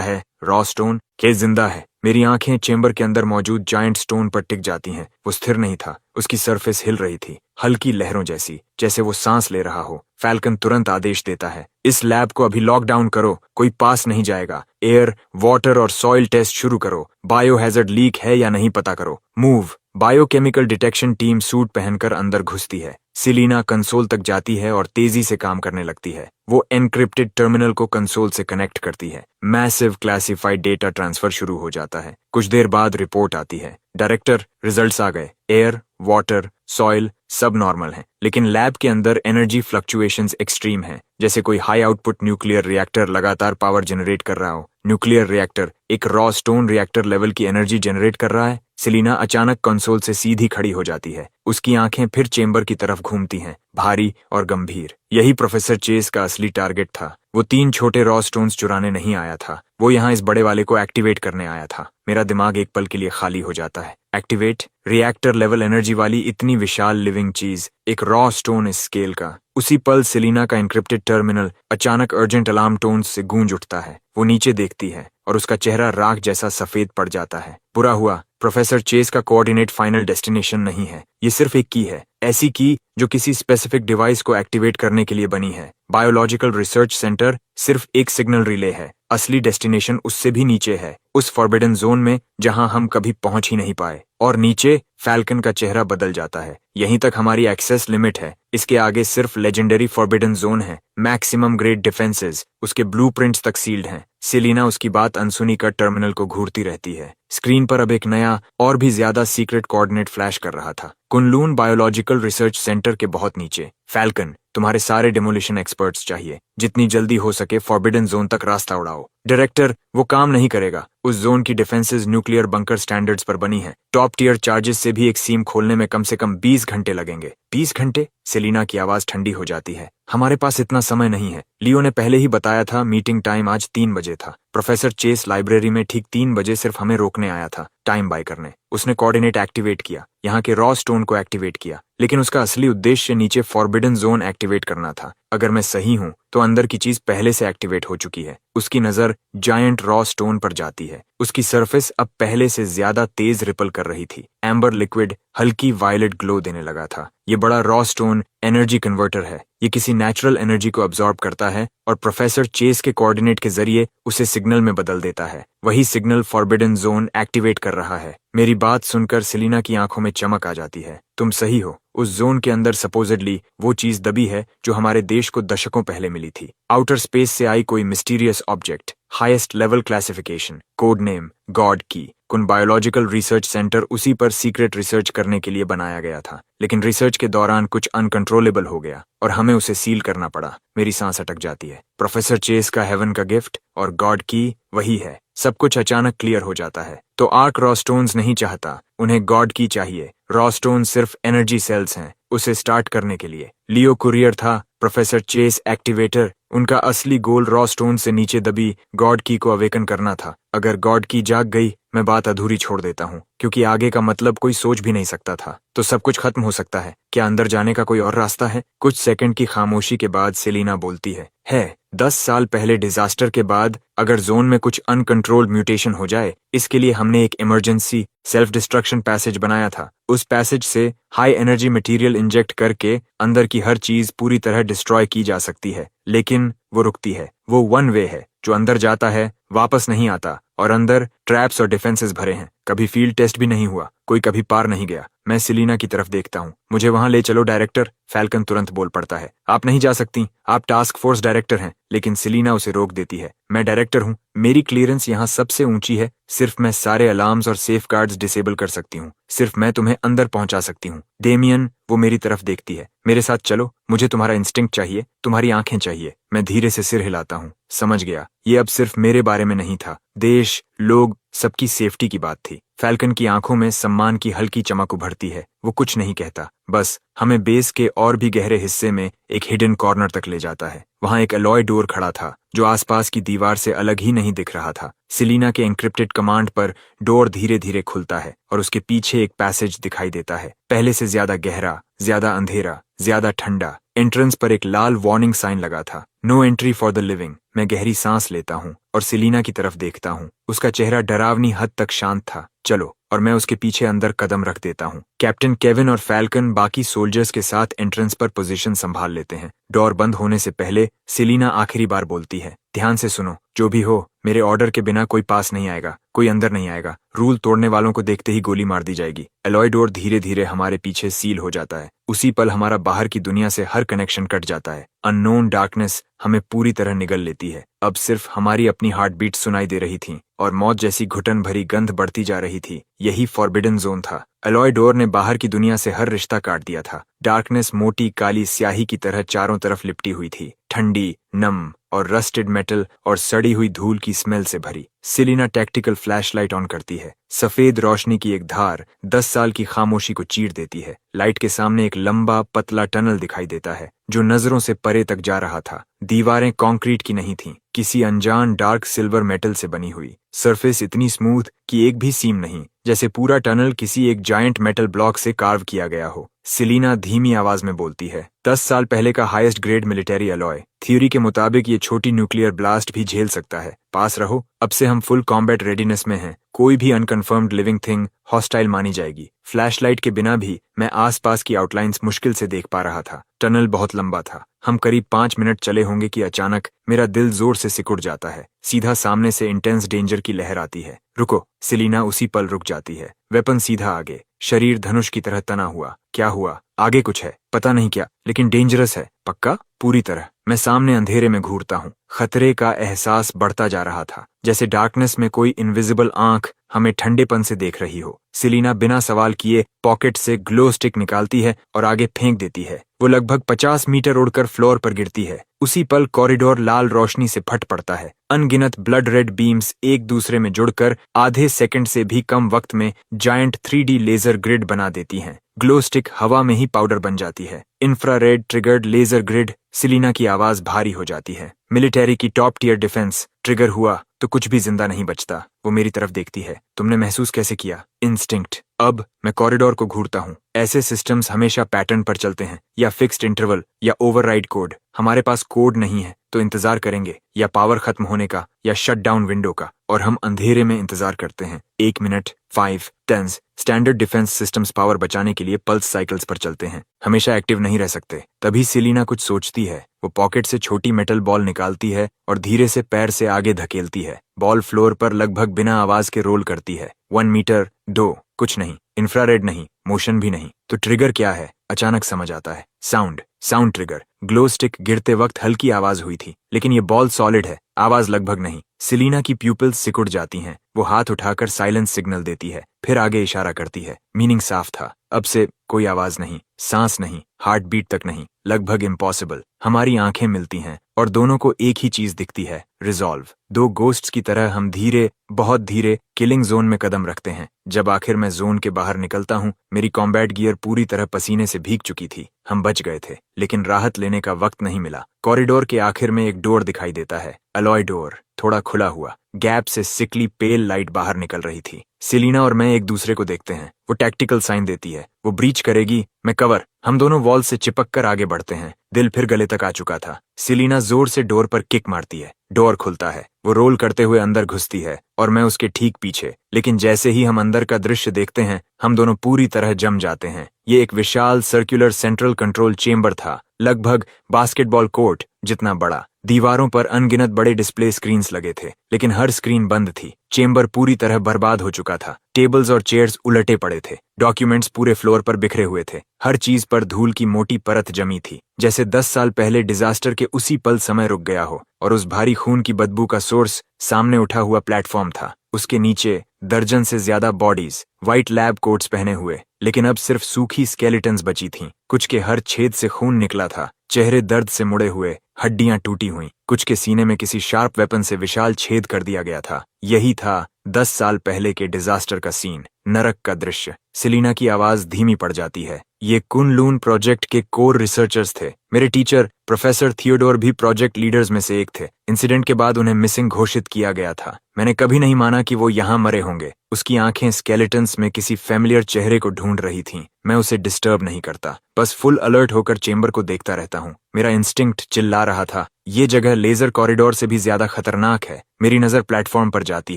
है? Raw stone? के जिंदा है? मेरी आंखें चेंबर के अंदर मौजूद जायंट स्टोन पर टिक जाती हैं। वो स्थिर नहीं था, उसकी सरफेस हिल रही थी, हल्की लहरों जैसी, जैसे वो सांस ले रहा हो। फैल्कन तुरंत आदेश देता है, इस लैब को अभी लॉकडाउन करो, कोई पास नहीं जाएगा। एयर, वाटर और सॉइल टेस्ट शुरू करो। बायोहैजर्ड लीक है या नहीं पता करो। Move. Biochemical detection team suit पहनकर अंदर घुसती है। सिलीना कंसोल तक जाती है और तेजी से काम करने लगती है। वो एनक्रिप्टेड टर्मिनल को कंसोल से कनेक्ट करती है। मैसिव क्लासिफाइड डेटा ट्रांसफर शुरू हो जाता है। कुछ देर बाद रिपोर्ट आती है, डायरेक्टर, रिजल्ट्स आ गए। एयर, वाटर, सॉइल सब नॉर्मल हैं, लेकिन लैब के अंदर एनर्जी फ्लक्चुएशंस एक्सट्रीम हैं, जैसे कोई हाई आउटपुट न्यूक्लियर रिएक्टर लगातार पावर जनरेट कर रहा हो। न्यूक्लियर रिएक्टर एक रॉ स्टोन रिएक्टर लेवल की एनर्जी जनरेट कर रहा है। सिलीना अचानक कंसोल से सीधी खड़ी हो जाती है। उसकी आंखें फिर चेंबर की तरफ घूमती हैं, भारी और गंभीर। यही प्रोफेसर चेस का असली टारगेट था। वो 3 छोटे रॉ स्टोन्स चुराने नहीं आया था, वो यहाँ इस बड़े वाले को एक्टिवेट करने आया था। मेरा दिमाग एक पल के लिए खाली हो जाता है। एक्टिवेट? रिएक्टर लेवल एनर्जी वाली इतनी विशाल लिविंग चीज, एक रॉ स्टोन इस स्केल का। उसी पल सिलीना का एन्क्रिप्टेड टर्मिनल अचानक अर्जेंट अलार्म टोन्स से गूंज उठता है। वो नीचे देखती है और उसका चेहरा राख जैसा सफेद पड़ जाता है। बुरा हुआ, प्रोफेसर चेस का कोऑर्डिनेट फाइनल डेस्टिनेशन नहीं है, ये सिर्फ एक की है, ऐसी की जो किसी स्पेसिफिक डिवाइस को एक्टिवेट करने के लिए बनी है। बायोलॉजिकल रिसर्च सेंटर सिर्फ एक सिग्नल रिले है, असली डेस्टिनेशन उससे भी नीचे है, उस फॉरबिडन जोन में जहां हम कभी पहुंच ही नहीं पाए। और नीचे फैल्कन का चेहरा बदल जाता है। यहीं तक हमारी एक्सेस लिमिट है, इसके आगे सिर्फ लेजेंडरी फॉरबिडन जोन है, मैक्सिमम ग्रेड डिफेंसेस, उसके ब्लूप्रिंट्स तक सील्ड हैं। सिलीना उसकी बात अनसुनी कर टर्मिनल को घूरती रहती है। स्क्रीन पर अब एक नया और भी ज्यादा सीक्रेट कोऑर्डिनेट फ्लैश कर रहा था, कुनलून बायोलॉजिकल रिसर्च सेंटर के बहुत नीचे। फैल्कन, तुम्हारे सारे डिमोलिशन एक्सपर्ट्स चाहिए, जितनी जल्दी हो सके फॉरबिडन जोन तक रास्ता उड़ाओ। डायरेक्टर, वो काम नहीं करेगा, उस जोन की डिफेंसेस न्यूक्लियर बंकर स्टैंडर्ड्स पर बनी है। टॉप टियर चार्जेस से भी एक सीम खोलने में कम से कम 20 घंटे लगेंगे। 20 घंटे? सेलिना की आवाज ठंडी हो जाती है। हमारे पास इतना समय नहीं है, लियो ने पहले ही बताया था। मीटिंग टाइम आज 3 बजे था। प्रोफेसर चेस लाइब्रेरी में ठीक 3 बजे सिर्फ हमें रोकने आया था, टाइम बाय करने। उसने कोऑर्डिनेट एक्टिवेट किया, यहाँ के रॉ स्टोन को एक्टिवेट किया, लेकिन उसका असली उद्देश्य नीचे फॉरबिडन जोन एक्टिवेट करना था। अगर मैं सही हूँ तो अंदर की चीज पहले से एक्टिवेट हो चुकी है। उसकी नजर जायंट रॉ स्टोन पर जाती है। उसकी सरफेस अब पहले से ज्यादा तेज रिपल कर रही थी। एम्बर लिक्विड हल्की वायलेट ग्लो देने लगा था। ये बड़ा रॉ स्टोन एनर्जी कन्वर्टर है। ये किसी नेचुरल एनर्जी को अब्सॉर्ब करता है और प्रोफेसर चेस के कोऑर्डिनेट के जरिए उसे सिग्नल में बदल देता है। वही सिग्नल फॉरबिडन जोन एक्टिवेट कर रहा है। मेरी बात सुनकर सिलीना की आंखों में चमक आ जाती है। तुम सही हो, उस जोन के अंदर सपोजिडली वो चीज दबी है जो हमारे देश को दशकों पहले मिली थी। आउटर स्पेस से आई कोई mysterious object, highest level classification, code name God की। कुन बायोलॉजिकल रिसर्च सेंटर उसी पर सीक्रेट रिसर्च करने के लिए बनाया गया था, लेकिन रिसर्च के दौरान कुछ अनकंट्रोलेबल हो गया और हमें उसे सील करना पड़ा। मेरी सांस अटक जाती है। प्रोफेसर चेस का हेवन का गिफ्ट और गॉड की वही है। सब कुछ अचानक क्लियर हो जाता है। तो आर्क रॉस्टोन्स नहीं चाहता, उन्हें गॉड की चाहिए। रॉस्टोन सिर्फ एनर्जी सेल्स हैं उसे स्टार्ट करने के लिए। लियो कुरियर था, प्रोफेसर चेस एक्टिवेटर। उनका असली गोल रॉ स्टोन से नीचे दबी गॉड की को अवेकन करना था। अगर गॉड की जाग गई, मैं बात अधूरी छोड़ देता हूँ, क्योंकि आगे का मतलब कोई सोच भी नहीं सकता था। तो सब कुछ खत्म हो सकता है। क्या अंदर जाने का कोई और रास्ता है? कुछ सेकंड की खामोशी के बाद सेलिना बोलती है 10 साल पहले डिजास्टर के बाद अगर जोन में कुछ अनकंट्रोल्ड म्यूटेशन हो जाए, इसके लिए हमने एक इमरजेंसी सेल्फ डिस्ट्रक्शन पैसेज बनाया था। उस पैसेज से हाई एनर्जी मटेरियल इंजेक्ट करके अंदर की हर चीज पूरी तरह डिस्ट्रॉय की जा सकती है, लेकिन वो रुकती है। वो वन वे है, जो अंदर जाता है वापस नहीं आता, और अंदर ट्रैप्स और डिफेंसेस भरे हैं। कभी फील्ड टेस्ट भी नहीं हुआ, कोई कभी पार नहीं गया। मैं सिलीना की तरफ देखता हूँ। मुझे वहां ले चलो डायरेक्टर। फैल्कन तुरंत बोल पड़ता है, आप नहीं जा सकती, आप टास्क फोर्स डायरेक्टर हैं। लेकिन सिलीना उसे रोक देती है। मैं डायरेक्टर हूँ, मेरी क्लियरेंस यहाँ सबसे ऊंची है। सिर्फ मैं सारे अलार्म्स और सेफगार्ड्स डिसेबल कर सकती हूँ। सिर्फ मैं तुम्हें अंदर पहुंचा सकती हूँ। डेमियन, वो मेरी तरफ देखती है। मेरे साथ चलो, मुझे तुम्हारा इंस्टिंक्ट चाहिए, तुम्हारी आंखें चाहिए। मैं धीरे से सिर हिलाता हूँ। समझ गया, ये अब सिर्फ मेरे बारे में नहीं था, देश, लोग, सबकी सेफ्टी की बात थी। फैल्कन की आंखों में सम्मान की हल्की चमक उभरती है। वो कुछ नहीं कहता, बस हमें बेस के और भी गहरे हिस्से में एक हिडन कॉर्नर तक ले जाता है। वहां एक अलॉय डोर खड़ा था जो आसपास की दीवार से अलग ही नहीं दिख रहा था। सेलिना के एन्क्रिप्टेड कमांड पर डोर धीरे धीरे खुलता है और उसके पीछे एक पैसेज दिखाई देता है, पहले से ज्यादा गहरा, ज्यादा अंधेरा, ज्यादा ठंडा। एंट्रेंस पर एक लाल वार्निंग साइन लगा था, no entry for the living. मैं गहरी सांस लेता हूँ और सेलिना की तरफ देखता हूँ। उसका चेहरा डरावनी हद तक शांत था। चलो, और मैं उसके पीछे अंदर कदम रख देता हूँ। कैप्टन केविन और फैल्कन बाकी सोल्जर्स के साथ एंट्रेंस पर पोजीशन संभाल लेते हैं। डोर बंद होने से पहले सेलिना आखिरी बार बोलती है, ध्यान से सुनो, जो भी हो, मेरे ऑर्डर के बिना कोई पास नहीं आएगा, कोई अंदर नहीं आएगा। रूल तोड़ने वालों को देखते ही गोली मार दी जाएगी। अलॉय डोर धीरे धीरे हमारे पीछे सील हो जाता है। उसी पल हमारा बाहर की दुनिया से हर कनेक्शन कट जाता है। अननोन डार्कनेस हमें पूरी तरह निगल लेती है। अब सिर्फ हमारी अपनी हार्ट बीट सुनाई दे रही थी और मौत जैसी घुटन भरी गंध बढ़ती जा रही थी। यही फॉरबिडन जोन था। अलॉय डोर ने बाहर की दुनिया से हर रिश्ता काट दिया था। डार्कनेस मोटी काली स्याही की तरह चारों तरफ लिपटी हुई थी, ठंडी, नम और रस्टेड मेटल और सड़ी हुई धूल की स्मेल से भरी। सेलिना टैक्टिकल फ्लैशलाइट ऑन करती है। सफेद रोशनी की एक धार 10 साल की खामोशी को चीर देती है। लाइट के सामने एक लंबा पतला टनल दिखाई देता है जो नजरों से परे तक जा रहा था। दीवारें कंक्रीट की नहीं थीं, किसी अनजान डार्क सिल्वर मेटल से बनी हुई। सरफेस इतनी स्मूथ कि एक भी सीम नहीं, जैसे पूरा टनल किसी एक जायंट मेटल ब्लॉक से कार्व किया गया हो। सेलिना धीमी आवाज में बोलती है, 10 साल पहले का highest grade military alloy. Theory के मुताबिक ये छोटी न्यूक्लियर ब्लास्ट भी झेल सकता है। पास रहो, अब से हम फुल कॉम्बैट रेडीनेस में हैं। कोई भी अनकन्फर्म्ड लिविंग थिंग हॉस्टाइल मानी जाएगी। फ्लैशलाइट के बिना भी मैं आसपास की आउटलाइंस मुश्किल से देख पा रहा था। टनल बहुत लंबा था। हम करीब 5 मिनट चले होंगे कि अचानक मेरा दिल जोर से सिकुड़ जाता है। सीधा सामने से इंटेंस डेंजर की लहर आती है। रुको, सेलिना उसी पल रुक जाती है। वेपन सीधा आगे, शरीर धनुष की तरह तना हुआ। क्या हुआ? आगे कुछ है, पता नहीं क्या, लेकिन डेंजरस है। पक्का? पूरी तरह। मैं सामने अंधेरे में घूरता हूँ। खतरे का एहसास बढ़ता जा रहा था, जैसे डार्कनेस में कोई इनविजिबल आंख हमें ठंडेपन से देख रही हो। सेलिना बिना सवाल किए पॉकेट से ग्लो स्टिक निकालती है और आगे फेंक देती है। वो लगभग 50 मीटर उड़कर फ्लोर पर गिरती है। उसी पल कॉरिडोर लाल रोशनी से फट पड़ता है। अनगिनत ब्लड रेड बीम्स एक दूसरे में जुड़कर आधे सेकंड से भी कम वक्त में जायंट 3D लेजर ग्रिड बना देती हैं। ग्लो स्टिक हवा में ही पाउडर बन जाती है। Infrared triggered laser grid. Selina की आवाज भारी हो जाती है। मिलिट्री की टॉप टियर डिफेंस। ट्रिगर हुआ तो कुछ भी जिंदा नहीं बचता। वो मेरी तरफ देखती है। तुमने महसूस कैसे किया? इंस्टिंक्ट। अब मैं कॉरिडोर को घूरता हूँ। ऐसे सिस्टम्स हमेशा पैटर्न पर चलते हैं, या फिक्स्ड इंटरवल या ओवरराइड कोड। हमारे पास कोड नहीं है तो इंतजार करेंगे, या पावर खत्म होने का या शट डाउन विंडो का, और हम अंधेरे में इंतजार करते हैं। 1 minute, 5, 10। Standard defence systems power बचाने के लिए पल्स साइकिल्स पर चलते हैं, हमेशा एक्टिव नहीं रह सकते। तभी सेलिना कुछ सोचती है। वो पॉकेट से छोटी मेटल बॉल निकालती है और धीरे से पैर से आगे धकेलती है। बॉल फ्लोर पर लगभग बिना आवाज के रोल करती है। 1 मीटर, 2, कुछ नहीं। इंफ्रारेड नहीं, मोशन भी नहीं। तो ट्रिगर क्या है? अचानक समझ आता है। Sound trigger. ग्लो स्टिक गिरते वक्त हल्की आवाज हुई थी, लेकिन ये बॉल सॉलिड है, आवाज लगभग नहीं। सेलिना की प्यूपिल्स सिकुड़ जाती हैं। वो हाथ उठाकर साइलेंस सिग्नल देती है, फिर आगे इशारा करती है। मीनिंग साफ था। अब से कोई आवाज नहीं, सांस नहीं, हार्ट बीट तक नहीं। लगभग इम्पॉसिबल। हमारी आंखें मिलती हैं और दोनों को एक ही चीज दिखती है, रिजॉल्व। 2 गोस्ट्स की तरह हम धीरे, बहुत धीरे किलिंग जोन में कदम रखते हैं। जब आखिर मैं जोन के बाहर निकलता हूँ, मेरी कॉम्बैट गियर पूरी तरह पसीने से भीग चुकी थी। हम बच गए थे, लेकिन राहत लेने का वक्त नहीं मिला। कॉरिडोर के आखिर में एक डोर दिखाई देता है, अलॉय डोर, थोड़ा खुला हुआ। गैप से सिकली पेल लाइट बाहर निकल रही थी। सेलिना और मैं एक दूसरे को देखते हैं। वो टैक्टिकल साइन देती है। वो ब्रीच करेगी, मैं कवर। हम दोनों वॉल से चिपक कर आगे बढ़ते हैं। दिल फिर गले तक आ चुका था। सेलिना जोर से डोर पर किक मारती है। डोर खुलता है। वो रोल करते हुए अंदर घुसती है और मैं उसके ठीक पीछे। लेकिन जैसे ही हम अंदर का दृश्य देखते हैं, हम दोनों पूरी तरह जम जाते हैं। ये एक विशाल सर्कुलर सेंट्रल कंट्रोल चेंबर था, लगभग बास्केटबॉल कोर्ट जितना बड़ा। दीवारों पर अनगिनत बड़े डिस्प्ले स्क्रीन्स लगे थे, लेकिन हर स्क्रीन बंद थी। चेंबर पूरी तरह बर्बाद हो चुका था। टेबल्स और चेयर्स उलटे पड़े थे। डॉक्यूमेंट्स पूरे फ्लोर पर बिखरे हुए थे। हर चीज पर धूल की मोटी परत जमी थी, जैसे 10 साल पहले डिजास्टर के उसी पल समय रुक गया हो। और उस भारी खून की बदबू का सोर्स सामने उठा हुआ प्लेटफॉर्म था। उसके नीचे दर्जन से ज्यादा बॉडीज, व्हाइट लैब कोट्स पहने हुए, लेकिन अब सिर्फ सूखी स्केलेटन्स बची थीं। कुछ के हर छेद से खून निकला था। चेहरे दर्द से मुड़े हुए, हड्डियां टूटी हुई, कुछ के सीने में किसी शार्प वेपन से विशाल छेद कर दिया गया था। यही था 10 साल पहले के डिजास्टर का सीन, नरक का दृश्य। सेलिना की आवाज धीमी पड़ जाती है। ये कुन-लून प्रोजेक्ट के कोर रिसर्चर्स थे। मेरे टीचर प्रोफेसर थियोडोर भी प्रोजेक्ट लीडर्स में से एक थे। इंसिडेंट के बाद उन्हें मिसिंग घोषित किया गया था। मैंने कभी नहीं माना कि वो यहाँ मरे होंगे। उसकी आंखें स्केलेटन्स में किसी फैमिलियर चेहरे को ढूंढ रही थीं। मैं उसे डिस्टर्ब नहीं करता, बस फुल अलर्ट होकर चेंबर को देखता रहता हूँ। मेरा इंस्टिंक्ट चिल्ला रहा था, ये जगह लेजर कॉरिडोर से भी ज्यादा खतरनाक है। मेरी नजर प्लेटफॉर्म पर जाती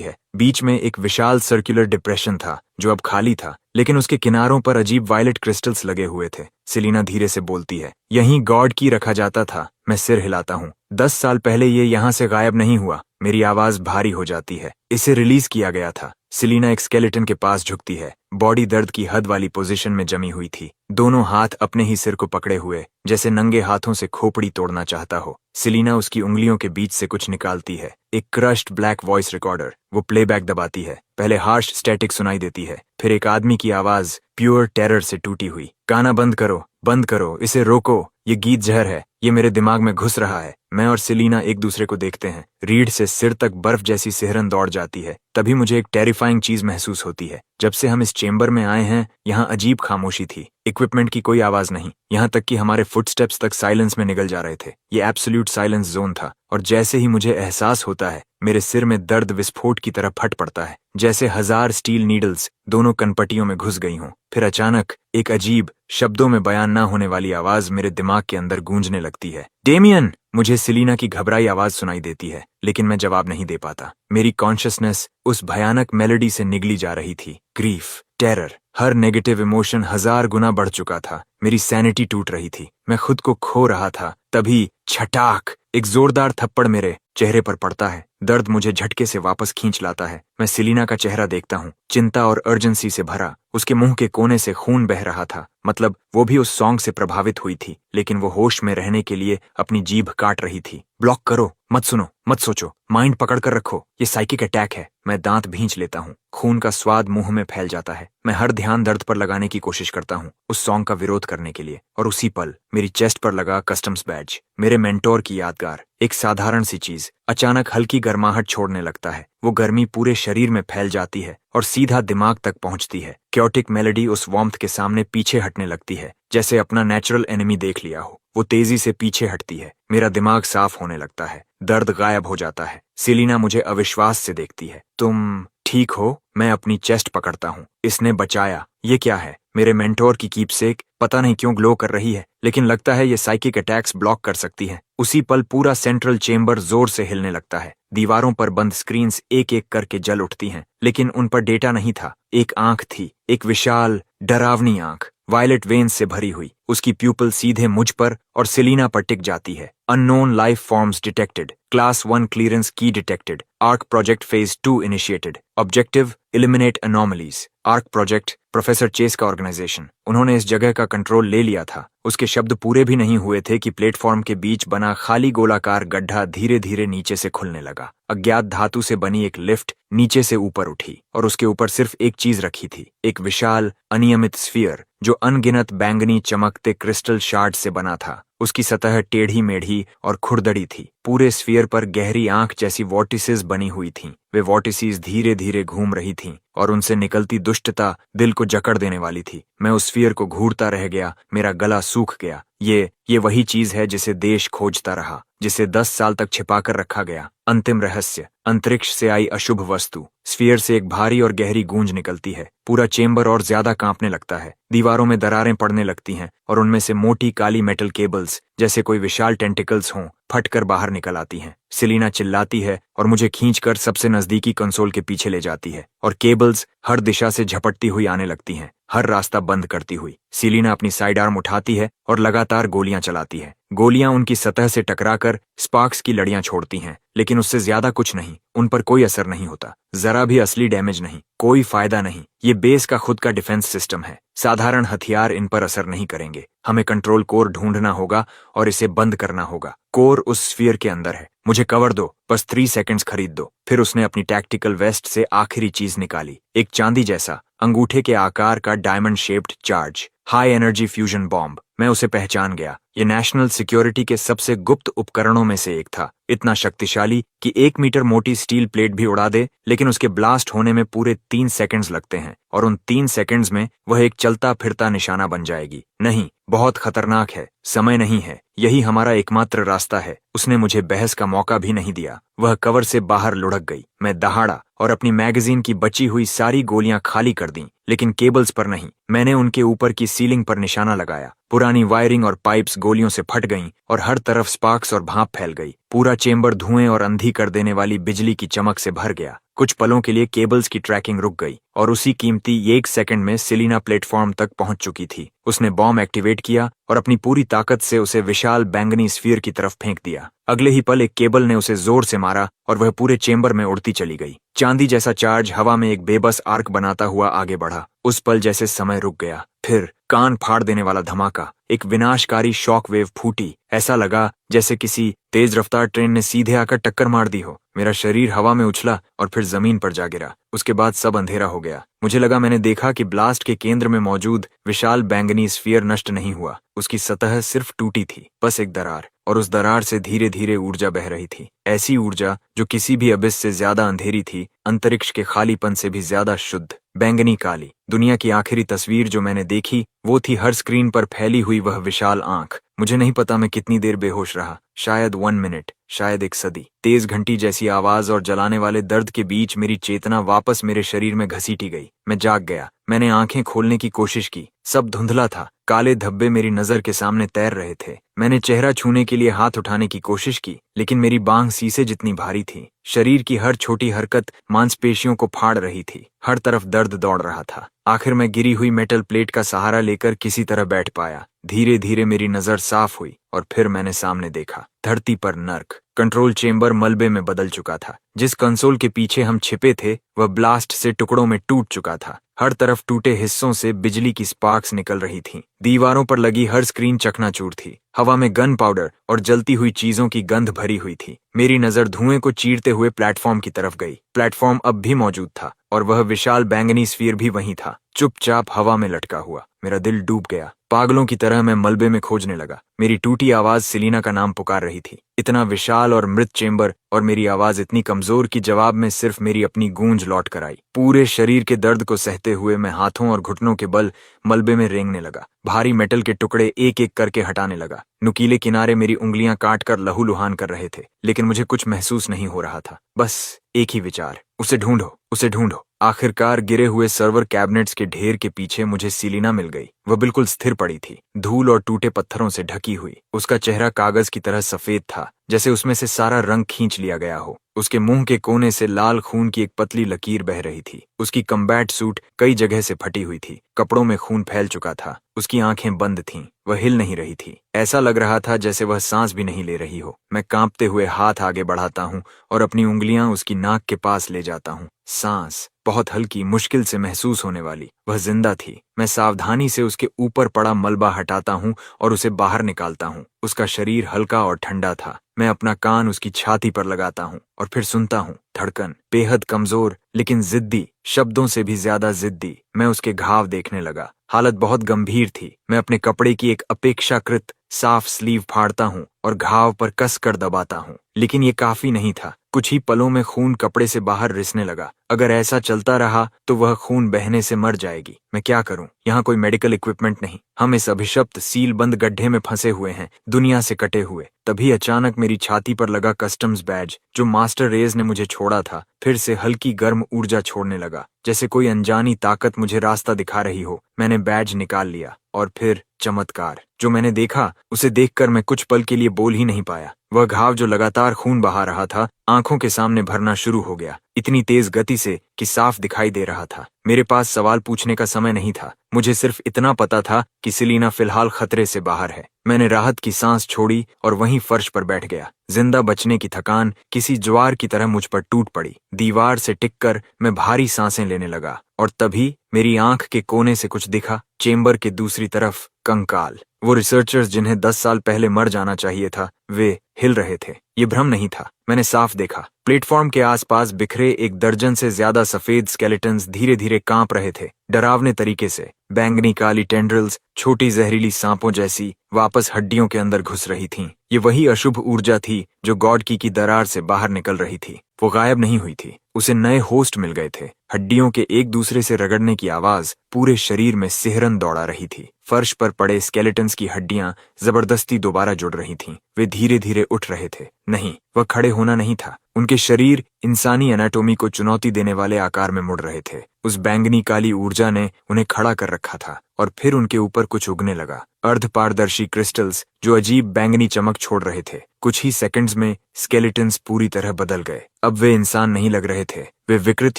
है। बीच में एक विशाल सर्कुलर डिप्रेशन था जो अब खाली था, लेकिन उसके किनारों पर अजीब वायलेट क्रिस्टल्स लगे हुए थे। सेलिना धीरे से बोलती है, यहीं गॉड की रखा जाता था। मैं सिर हिलाता हूँ। 10 साल पहले ये यहाँ से गायब नहीं हुआ। मेरी आवाज भारी हो जाती है। इसे रिलीज किया गया था। सेलिना एक स्केलेटन के पास झुकती है। बॉडी दर्द की हद वाली पोजीशन में जमी हुई थी, दोनों हाथ अपने ही सिर को पकड़े हुए, जैसे नंगे हाथों से खोपड़ी तोड़ना चाहता हो। सेलिना उसकी उंगलियों के बीच से कुछ निकालती है, एक क्रश्ड ब्लैक वॉइस रिकॉर्डर। वो प्लेबैक दबाती है। पहले हार्श स्टैटिक सुनाई देती है, फिर एक आदमी की आवाज प्योर टेरर से टूटी हुई। गाना बंद करो, बंद करो, इसे रोको, ये गीत जहर है, ये मेरे दिमाग में घुस रहा है। मैं और सेलिना एक दूसरे को देखते हैं। रीढ़ से सिर तक बर्फ जैसी सिहरन दौड़ जाती है। तभी मुझे एक टेरिफाइंग चीज महसूस होती है। जब से हम इस चेंबर में आए हैं, यहाँ अजीब खामोशी थी। इक्विपमेंट की कोई आवाज नहीं, यहाँ तक कि हमारे फुटस्टेप्स तक साइलेंस में निगल जा रहे थे। ये एब्सोल्यूट साइलेंस जोन था, और जैसे ही मुझे एहसास होता है, मेरे सिर में दर्द विस्फोट की तरह फट पड़ता है, जैसे 1000 स्टील नीडल्स दोनों कनपटियों में घुस गई हों। फिर अचानक एक अजीब, शब्दों में बयान ना होने वाली आवाज मेरे दिमाग के अंदर गूंजने लगती है, डेमियन। मुझे सेलिना की घबराई आवाज सुनाई देती है, लेकिन मैं जवाब नहीं दे पाता। मेरी कॉन्शियसनेस उस भयानक मेलोडी से निगली जा रही थी। ग्रीफ, टेरर, हर नेगेटिव इमोशन 1000 गुना बढ़ चुका था। मेरी सैनिटी टूट रही थी, मैं खुद को खो रहा था। तभी छटाक, एक जोरदार थप्पड़ मेरे चेहरे पर पड़ता है। दर्द मुझे झटके से वापस खींच लाता है। मैं सेलिना का चेहरा देखता हूँ, चिंता और अर्जेंसी से भरा। उसके मुंह के कोने से खून बह रहा था, मतलब वो भी उस सॉन्ग से प्रभावित हुई थी, लेकिन वो होश में रहने के लिए अपनी जीभ काट रही थी। ब्लॉक करो, मत सुनो, मत सोचो, माइंड पकड़ कर रखो, ये साइकिक अटैक है। मैं दांत भींच लेता हूँ। खून का स्वाद मुंह में फैल जाता है। मैं हर ध्यान दर्द पर लगाने की कोशिश करता हूँ, उस सॉन्ग का विरोध करने के लिए। और उसी पल मेरी चेस्ट पर लगा कस्टम्स बैज, मेरे मेंटोर की यादगार, एक साधारण सी चीज, अचानक हल्की गर्माहट छोड़ने लगता है। वो गर्मी पूरे शरीर में फैल जाती है और सीधा दिमाग तक पहुंचती है। क्योटिक मेलोडी उस वार्मथ के सामने पीछे हटने लगती है, जैसे अपना नेचुरल एनिमी देख लिया हो। वो तेजी से पीछे हटती है। मेरा दिमाग साफ होने लगता है, दर्द गायब हो जाता है। सेलिना मुझे अविश्वास से देखती है। तुम ठीक हो? मैं अपनी चेस्ट पकड़ता हूँ। इसने बचाया। ये क्या है? मेरे मेंटोर की कीपसेक पता नहीं क्यों ग्लो कर रही है, लेकिन लगता है ये साइकिक अटैक्स ब्लॉक कर सकती है। उसी पल पूरा सेंट्रल चेंबर जोर से हिलने लगता है। दीवारों पर बंद स्क्रीन्स एक एक करके जल उठती हैं, लेकिन उन पर डेटा नहीं था। एक आंख थी, एक विशाल, डरावनी आंख, वायलेट वेन्स से भरी हुई। उसकी प्यूपल सीधे मुझ पर और सेलिना पर टिक जाती है। Unknown life forms detected, class 1 clearance की detected, Ark project phase 2 initiated, objective eliminate anomalies. Ark project professor Chase का ऑर्गेनाइजेशन। उन्होंने इस जगह का कंट्रोल ले लिया था। उसके शब्द पूरे भी नहीं हुए थे कि प्लेटफॉर्म के बीच बना खाली गोलाकार गड्ढा धीरे धीरे नीचे से खुलने लगा। अज्ञात धातु से बनी एक लिफ्ट नीचे से ऊपर उठी और उसके ऊपर सिर्फ एक चीज रखी थी, एक विशाल अनियमित स्फीयर जो अनगिनत बैंगनी चमकते क्रिस्टल शार्ड से बना था। उसकी सतह टेढ़ी मेढ़ी और खुरदड़ी थी। पूरे स्फीयर पर गहरी आंख जैसी वॉर्टिसेस बनी हुई थीं। वे वॉर्टिसेस धीरे धीरे घूम रही थीं और उनसे निकलती दुष्टता दिल को जकड़ देने वाली थी। मैं उस स्फीयर को घूरता रह गया, मेरा गला सूख गया। ये वही चीज है जिसे देश खोजता रहा, जिसे 10 साल तक छिपाकर रखा गया। अंतिम रहस्य, अंतरिक्ष से आई अशुभ वस्तु। स्फीयर से एक भारी और गहरी गूंज निकलती है। पूरा चेंबर और ज्यादा कांपने लगता है। दीवारों में दरारें पड़ने लगती हैं और उनमें से मोटी काली मेटल केबल्स, जैसे कोई विशाल टेंटिकल्स हों, फटकर बाहर निकल आती हैं। सेलिना चिल्लाती है और मुझे खींचकर सबसे नजदीकी कंसोल के पीछे ले जाती है, और केबल्स हर दिशा से झपटती हुई आने लगती हैं, हर रास्ता बंद करती हुई। सेलिना अपनी साइड आर्म उठाती है और लगातार गोलियां चलाती है। गोलियां उनकी सतह से टकराकर स्पार्क्स की लड़ियां छोड़ती हैं, लेकिन उससे ज्यादा कुछ नहीं। उन पर कोई असर नहीं होता, जरा भी असली डैमेज नहीं, कोई फायदा नहीं। ये बेस का खुद का डिफेंस सिस्टम है। साधारण हथियार इन पर असर नहीं करेंगे। हमें कंट्रोल कोर ढूंढना होगा और इसे बंद करना होगा। कोर उस स्फीयर के अंदर है। मुझे कवर दो, बस 3 सेकंड्स खरीद दो। फिर उसने अपनी टैक्टिकल वेस्ट से आखिरी चीज निकाली, एक चांदी जैसा, अंगूठे के आकार का diamond shaped charge, high energy fusion bomb. मैं उसे पहचान गया। ये नेशनल सिक्योरिटी के सबसे गुप्त उपकरणों में से एक था, इतना शक्तिशाली कि 1 मीटर मोटी स्टील प्लेट भी उड़ा दे, लेकिन उसके ब्लास्ट होने में पूरे 3 सेकंड्स लगते हैं, और उन 3 सेकंड्स में वह एक चलता फिरता निशाना बन जाएगी। नहीं, बहुत खतरनाक है, समय नहीं है, यही हमारा एकमात्र रास्ता है। उसने मुझे बहस का मौका भी नहीं दिया। वह कवर से बाहर लुढ़क गई। मैं दहाड़ा और अपनी मैगजीन की बची हुई सारी गोलियां खाली कर दी, लेकिन केबल्स पर नहीं। मैंने उनके ऊपर की सीलिंग पर निशाना लगाया। पुरानी वायरिंग और पाइप्स गोलियों से फट गईं और हर तरफ स्पार्क्स और भाप फैल गई। पूरा चेंबर धुएं और अंधी कर देने वाली बिजली की चमक से भर गया। कुछ पलों के लिए केबल्स की ट्रैकिंग रुक गई और उसी कीमती 1 सेकंड में सेलिना प्लेटफॉर्म तक पहुंच चुकी थी। उसने बॉम्ब एक्टिवेट किया और अपनी पूरी ताकत से उसे विशाल बैंगनी स्फीयर की तरफ फेंक दिया। अगले ही पल एक केबल ने उसे जोर से मारा और वह पूरे चेंबर में उड़ती चली गई। चांदी जैसा चार्ज हवा में एक बेबस आर्क बनाता हुआ आगे बढ़ा। उस पल जैसे समय रुक गया। फिर कान फाड़ देने वाला धमाका, एक विनाशकारी शॉक वेव फूटी। ऐसा लगा जैसे किसी तेज रफ्तार ट्रेन ने सीधे आकर टक्कर मार दी हो। मेरा शरीर हवा में उछला और फिर जमीन पर जा गिरा। उसके बाद सब अंधेरा हो गया। मुझे लगा मैंने देखा कि ब्लास्ट के केंद्र में मौजूद विशाल बैंगनी स्फीयर नष्ट नहीं हुआ, उसकी सतह सिर्फ टूटी थी, बस एक दरार, और उस दरार से धीरे धीरे ऊर्जा बह रही थी। ऐसी ऊर्जा जो किसी भी अबिस से ज्यादा अंधेरी थी, अंतरिक्ष के खालीपन से भी ज्यादा शुद्ध, बैंगनी काली। दुनिया की आखिरी तस्वीर जो मैंने देखी वो थी हर स्क्रीन पर फैली हुई वह विशाल आंख। मुझे नहीं पता मैं कितनी देर बेहोश रहा, शायद 1 मिनट, शायद एक सदी। तेज घंटी जैसी आवाज और जलाने वाले दर्द के बीच मेरी चेतना वापस मेरे शरीर में घसीटी गई। मैं जाग गया। मैंने आंखें खोलने की कोशिश की। सब धुंधला था। काले धब्बे मेरी नजर के सामने तैर रहे थे। मैंने चेहरा छूने के लिए हाथ उठाने की कोशिश की, लेकिन मेरी बांह शीशे जितनी भारी थी। शरीर की हर छोटी हरकत मांसपेशियों को फाड़ रही थी। हर तरफ दर्द दौड़ रहा था। आखिर मैं गिरी हुई मेटल प्लेट का सहारा लेकर किसी तरह बैठ पाया। धीरे धीरे मेरी नजर साफ हुई और फिर मैंने सामने देखा। धरती पर नर्क। कंट्रोल चेंबर मलबे में बदल चुका था। जिस कंसोल के पीछे हम छिपे थे वह ब्लास्ट से टुकड़ों में टूट चुका था। हर तरफ टूटे हिस्सों से बिजली की स्पार्क्स निकल रही थीं। दीवारों पर लगी हर स्क्रीन चकनाचूर थी। हवा में गन पाउडर और जलती हुई चीजों की गंध भरी हुई थी। मेरी नजर धुएं को चीरते हुए प्लेटफॉर्म की तरफ गई। प्लेटफॉर्म अब भी मौजूद था और वह विशाल बैंगनी स्फीयर भी वहीं था, चुपचाप हवा में लटका हुआ। मेरा दिल डूब गया। पागलों की तरह मैं मलबे में खोजने लगा। मेरी टूटी आवाज सेलिना का नाम पुकार रही थी। इतना विशाल और मृत चेंबर और मेरी आवाज इतनी कमजोर कि जवाब में सिर्फ मेरी अपनी गूंज लौट कर आई। पूरे शरीर के दर्द को सहते हुए मैं हाथों और घुटनों के बल मलबे में रेंगने लगा। भारी मेटल के टुकड़े एक एक करके हटाने लगा। नुकीले किनारे मेरी उंगलियां काट कर लहूलुहान कर रहे थे, लेकिन मुझे कुछ महसूस नहीं हो रहा था। बस एक ही विचार, उसे ढूंढो, उसे ढूंढो। आखिरकार गिरे हुए सर्वर कैबिनेट्स के ढेर के पीछे मुझे सेलिना मिल गई। वह बिल्कुल स्थिर पड़ी थी, धूल और टूटे पत्थरों से ढकी हुई। उसका चेहरा कागज की तरह सफेद था, जैसे उसमें से सारा रंग खींच लिया गया हो। उसके मुंह के कोने से लाल खून की एक पतली लकीर बह रही थी। उसकी कम्बैट सूट कई जगह से फटी हुई थी। कपड़ों में खून फैल चुका था। उसकी आंखें बंद थीं। वह हिल नहीं रही थी। ऐसा लग रहा था जैसे वह सांस भी नहीं ले रही हो। मैं कांपते हुए हाथ आगे बढ़ाता हूँ और अपनी उंगलियां उसकी नाक के पास ले जाता हूँ। सांस बहुत हल्की, मुश्किल से महसूस होने वाली। वह जिंदा थी। मैं सावधानी से उसके ऊपर पड़ा मलबा हटाता हूँ और उसे बाहर निकालता हूँ। उसका शरीर हल्का और ठंडा था। मैं अपना कान उसकी छाती पर लगाता हूँ और फिर सुनता हूँ। धड़कन बेहद कमजोर लेकिन जिद्दी, शब्दों से भी ज्यादा जिद्दी। मैं उसके घाव देखने लगा। हालत बहुत गंभीर थी। मैं अपने कपड़े की एक अपेक्षाकृत साफ स्लीव फाड़ता हूँ और घाव पर कस कर दबाता हूँ, लेकिन ये काफी नहीं था। कुछ ही पलों में खून कपड़े से बाहर रिसने लगा। अगर ऐसा चलता रहा तो वह खून बहने से मर जाएगी। मैं क्या करूं? यहाँ कोई मेडिकल इक्विपमेंट नहीं। हम इस अभिशप्त सील बंद गड्ढे में फंसे हुए हैं, दुनिया से कटे हुए। तभी अचानक मेरी छाती पर लगा कस्टम्स बैज जो मास्टर रेज ने मुझे छोड़ा था, फिर से हल्की गर्म ऊर्जा छोड़ने लगा, जैसे कोई अनजानी ताकत मुझे रास्ता दिखा रही हो। मैंने बैज निकाल लिया और फिर चमत्कार जो मैंने देखा उसे देखकर मैं कुछ पल के लिए बोल ही नहीं पाया। वह घाव जो लगातार खून बहा रहा था आंखों के सामने भरना शुरू हो गया, इतनी तेज गति से कि साफ दिखाई दे रहा था। मेरे पास सवाल पूछने का समय नहीं था। मुझे सिर्फ इतना पता था कि सेलिना फिलहाल खतरे से बाहर है। मैंने राहत की सांस छोड़ी और वहीं फर्श पर बैठ गया। जिंदा बचने की थकान किसी ज्वार की तरह मुझ पर टूट पड़ी। दीवार से टिककर मैं भारी सांसें लेने लगा और तभी मेरी आंख के कोने से कुछ दिखा। चेंबर के दूसरी तरफ कंकाल। वो रिसर्चर्स जिन्हें 10 साल पहले मर जाना चाहिए था, वे हिल रहे थे। ये भ्रम नहीं था, मैंने साफ देखा। प्लेटफॉर्म के आसपास बिखरे 1 दर्जन से ज्यादा सफेद स्केलेटन्स धीरे धीरे कांप रहे थे, डरावने तरीके से। बैंगनी काली टेंड्रिल्स, छोटी जहरीली सांपों जैसी, वापस हड्डियों के अंदर घुस रही थीं। ये वही अशुभ ऊर्जा थी जो गॉड की दरार से बाहर निकल रही थी। वो गायब नहीं हुई थी, उसे नए होस्ट मिल गए थे। हड्डियों के एक दूसरे से रगड़ने की आवाज पूरे शरीर में सिहरन दौड़ा रही थी। फर्श पर पड़े स्केलेटन्स की हड्डियां जबरदस्ती दोबारा जुड़ रही थीं। वे धीरे धीरे उठ रहे थे। नहीं, वह खड़े होना नहीं था। उनके शरीर इंसानी एनाटॉमी को चुनौती देने वाले आकार में मुड़ रहे थे। उस बैंगनी काली ऊर्जा ने उन्हें खड़ा कर रखा था और फिर उनके ऊपर कुछ उगने लगा। अर्ध पारदर्शी क्रिस्टल्स जो अजीब बैंगनी चमक छोड़ रहे थे। कुछ ही सेकंड्स में स्केलेटन्स पूरी तरह बदल गए। अब वे इंसान नहीं लग रहे थे, वे विकृत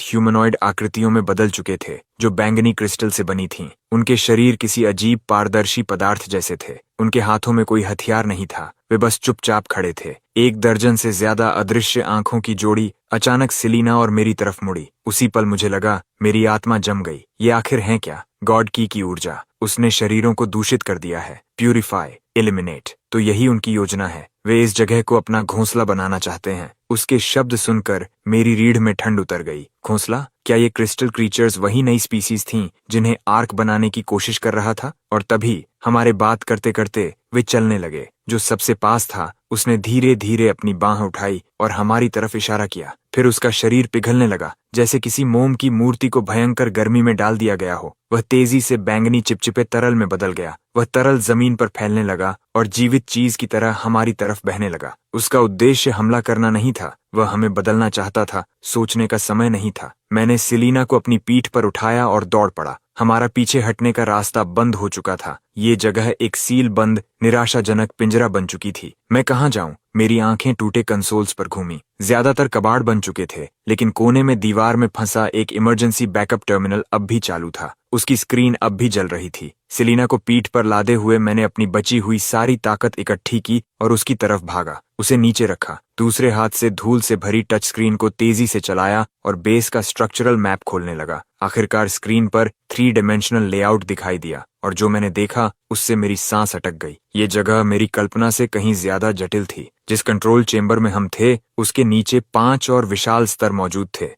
ह्यूमनॉइड आकृतियों में बदल चुके थे जो बैंगनी क्रिस्टल से बनी थीं। उनके शरीर किसी अजीब पारदर्शी पदार्थ जैसे थे। उनके हाथों में कोई हथियार नहीं था, वे बस चुपचाप खड़े थे। 1 दर्जन से ज्यादा अदृश्य आंखों की जोड़ी अचानक सेलिना और मेरी तरफ मुड़ी। उसी पल मुझे लगा मेरी आत्मा जम गई। ये आखिर है क्या? गॉड की ऊर्जा। उसने शरीरों को दूषित कर दिया है। Purify, eliminate. तो यही उनकी योजना है। वे इस जगह को अपना घोंसला बनाना चाहते हैं। उसके शब्द सुनकर मेरी रीढ़ में ठंड उतर गई। घोंसला? क्या ये क्रिस्टल क्रीचर्स वही नई स्पीसीज थीं जिन्हें आर्क बनाने की कोशिश कर रहा था? और तभी हमारे बात करते करते वे चलने लगे। जो सबसे पास था उसने धीरे धीरे अपनी बांह उठाई और हमारी तरफ इशारा किया। फिर उसका शरीर पिघलने लगा, जैसे किसी मोम की मूर्ति को भयंकर गर्मी में डाल दिया गया हो। वह तेजी से बैंगनी चिपचिपे तरल में बदल गया। वह तरल जमीन पर फैलने लगा और जीवित चीज की तरह हमारी तरफ बहने लगा। उसका उद्देश्य हमला करना नहीं था, वह हमें बदलना चाहता था। सोचने का समय नहीं था। मैंने सेलिना को अपनी पीठ पर उठाया और दौड़ पड़ा। हमारा पीछे हटने का रास्ता बंद हो चुका था। ये जगह एक सील बंद, निराशाजनक पिंजरा बन चुकी थी। मैं कहाँ जाऊं? मेरी आंखें टूटे कंसोल्स पर घूमी। ज्यादातर कबाड़ बन चुके थे, लेकिन कोने में दीवार में फंसा एक इमरजेंसी बैकअप टर्मिनल अब भी चालू था। उसकी स्क्रीन अब भी जल रही थी। सेलिना को पीठ पर लादे हुए मैंने अपनी बची हुई सारी ताकत इकट्ठी की और उसकी तरफ भागा। उसे नीचे रखा, दूसरे हाथ से धूल से भरी टच स्क्रीन को तेजी से चलाया और बेस का स्ट्रक्चरल मैप खोलने लगा। आखिरकार स्क्रीन पर 3 डायमेंशनल लेआउट दिखाई दिया और जो मैंने देखा उससे मेरी सांस अटक गई। ये जगह मेरी कल्पना से कहीं ज्यादा जटिल थी। जिस कंट्रोल चेंबर में हम थे उसके नीचे 5 और विशाल स्तर मौजूद थे।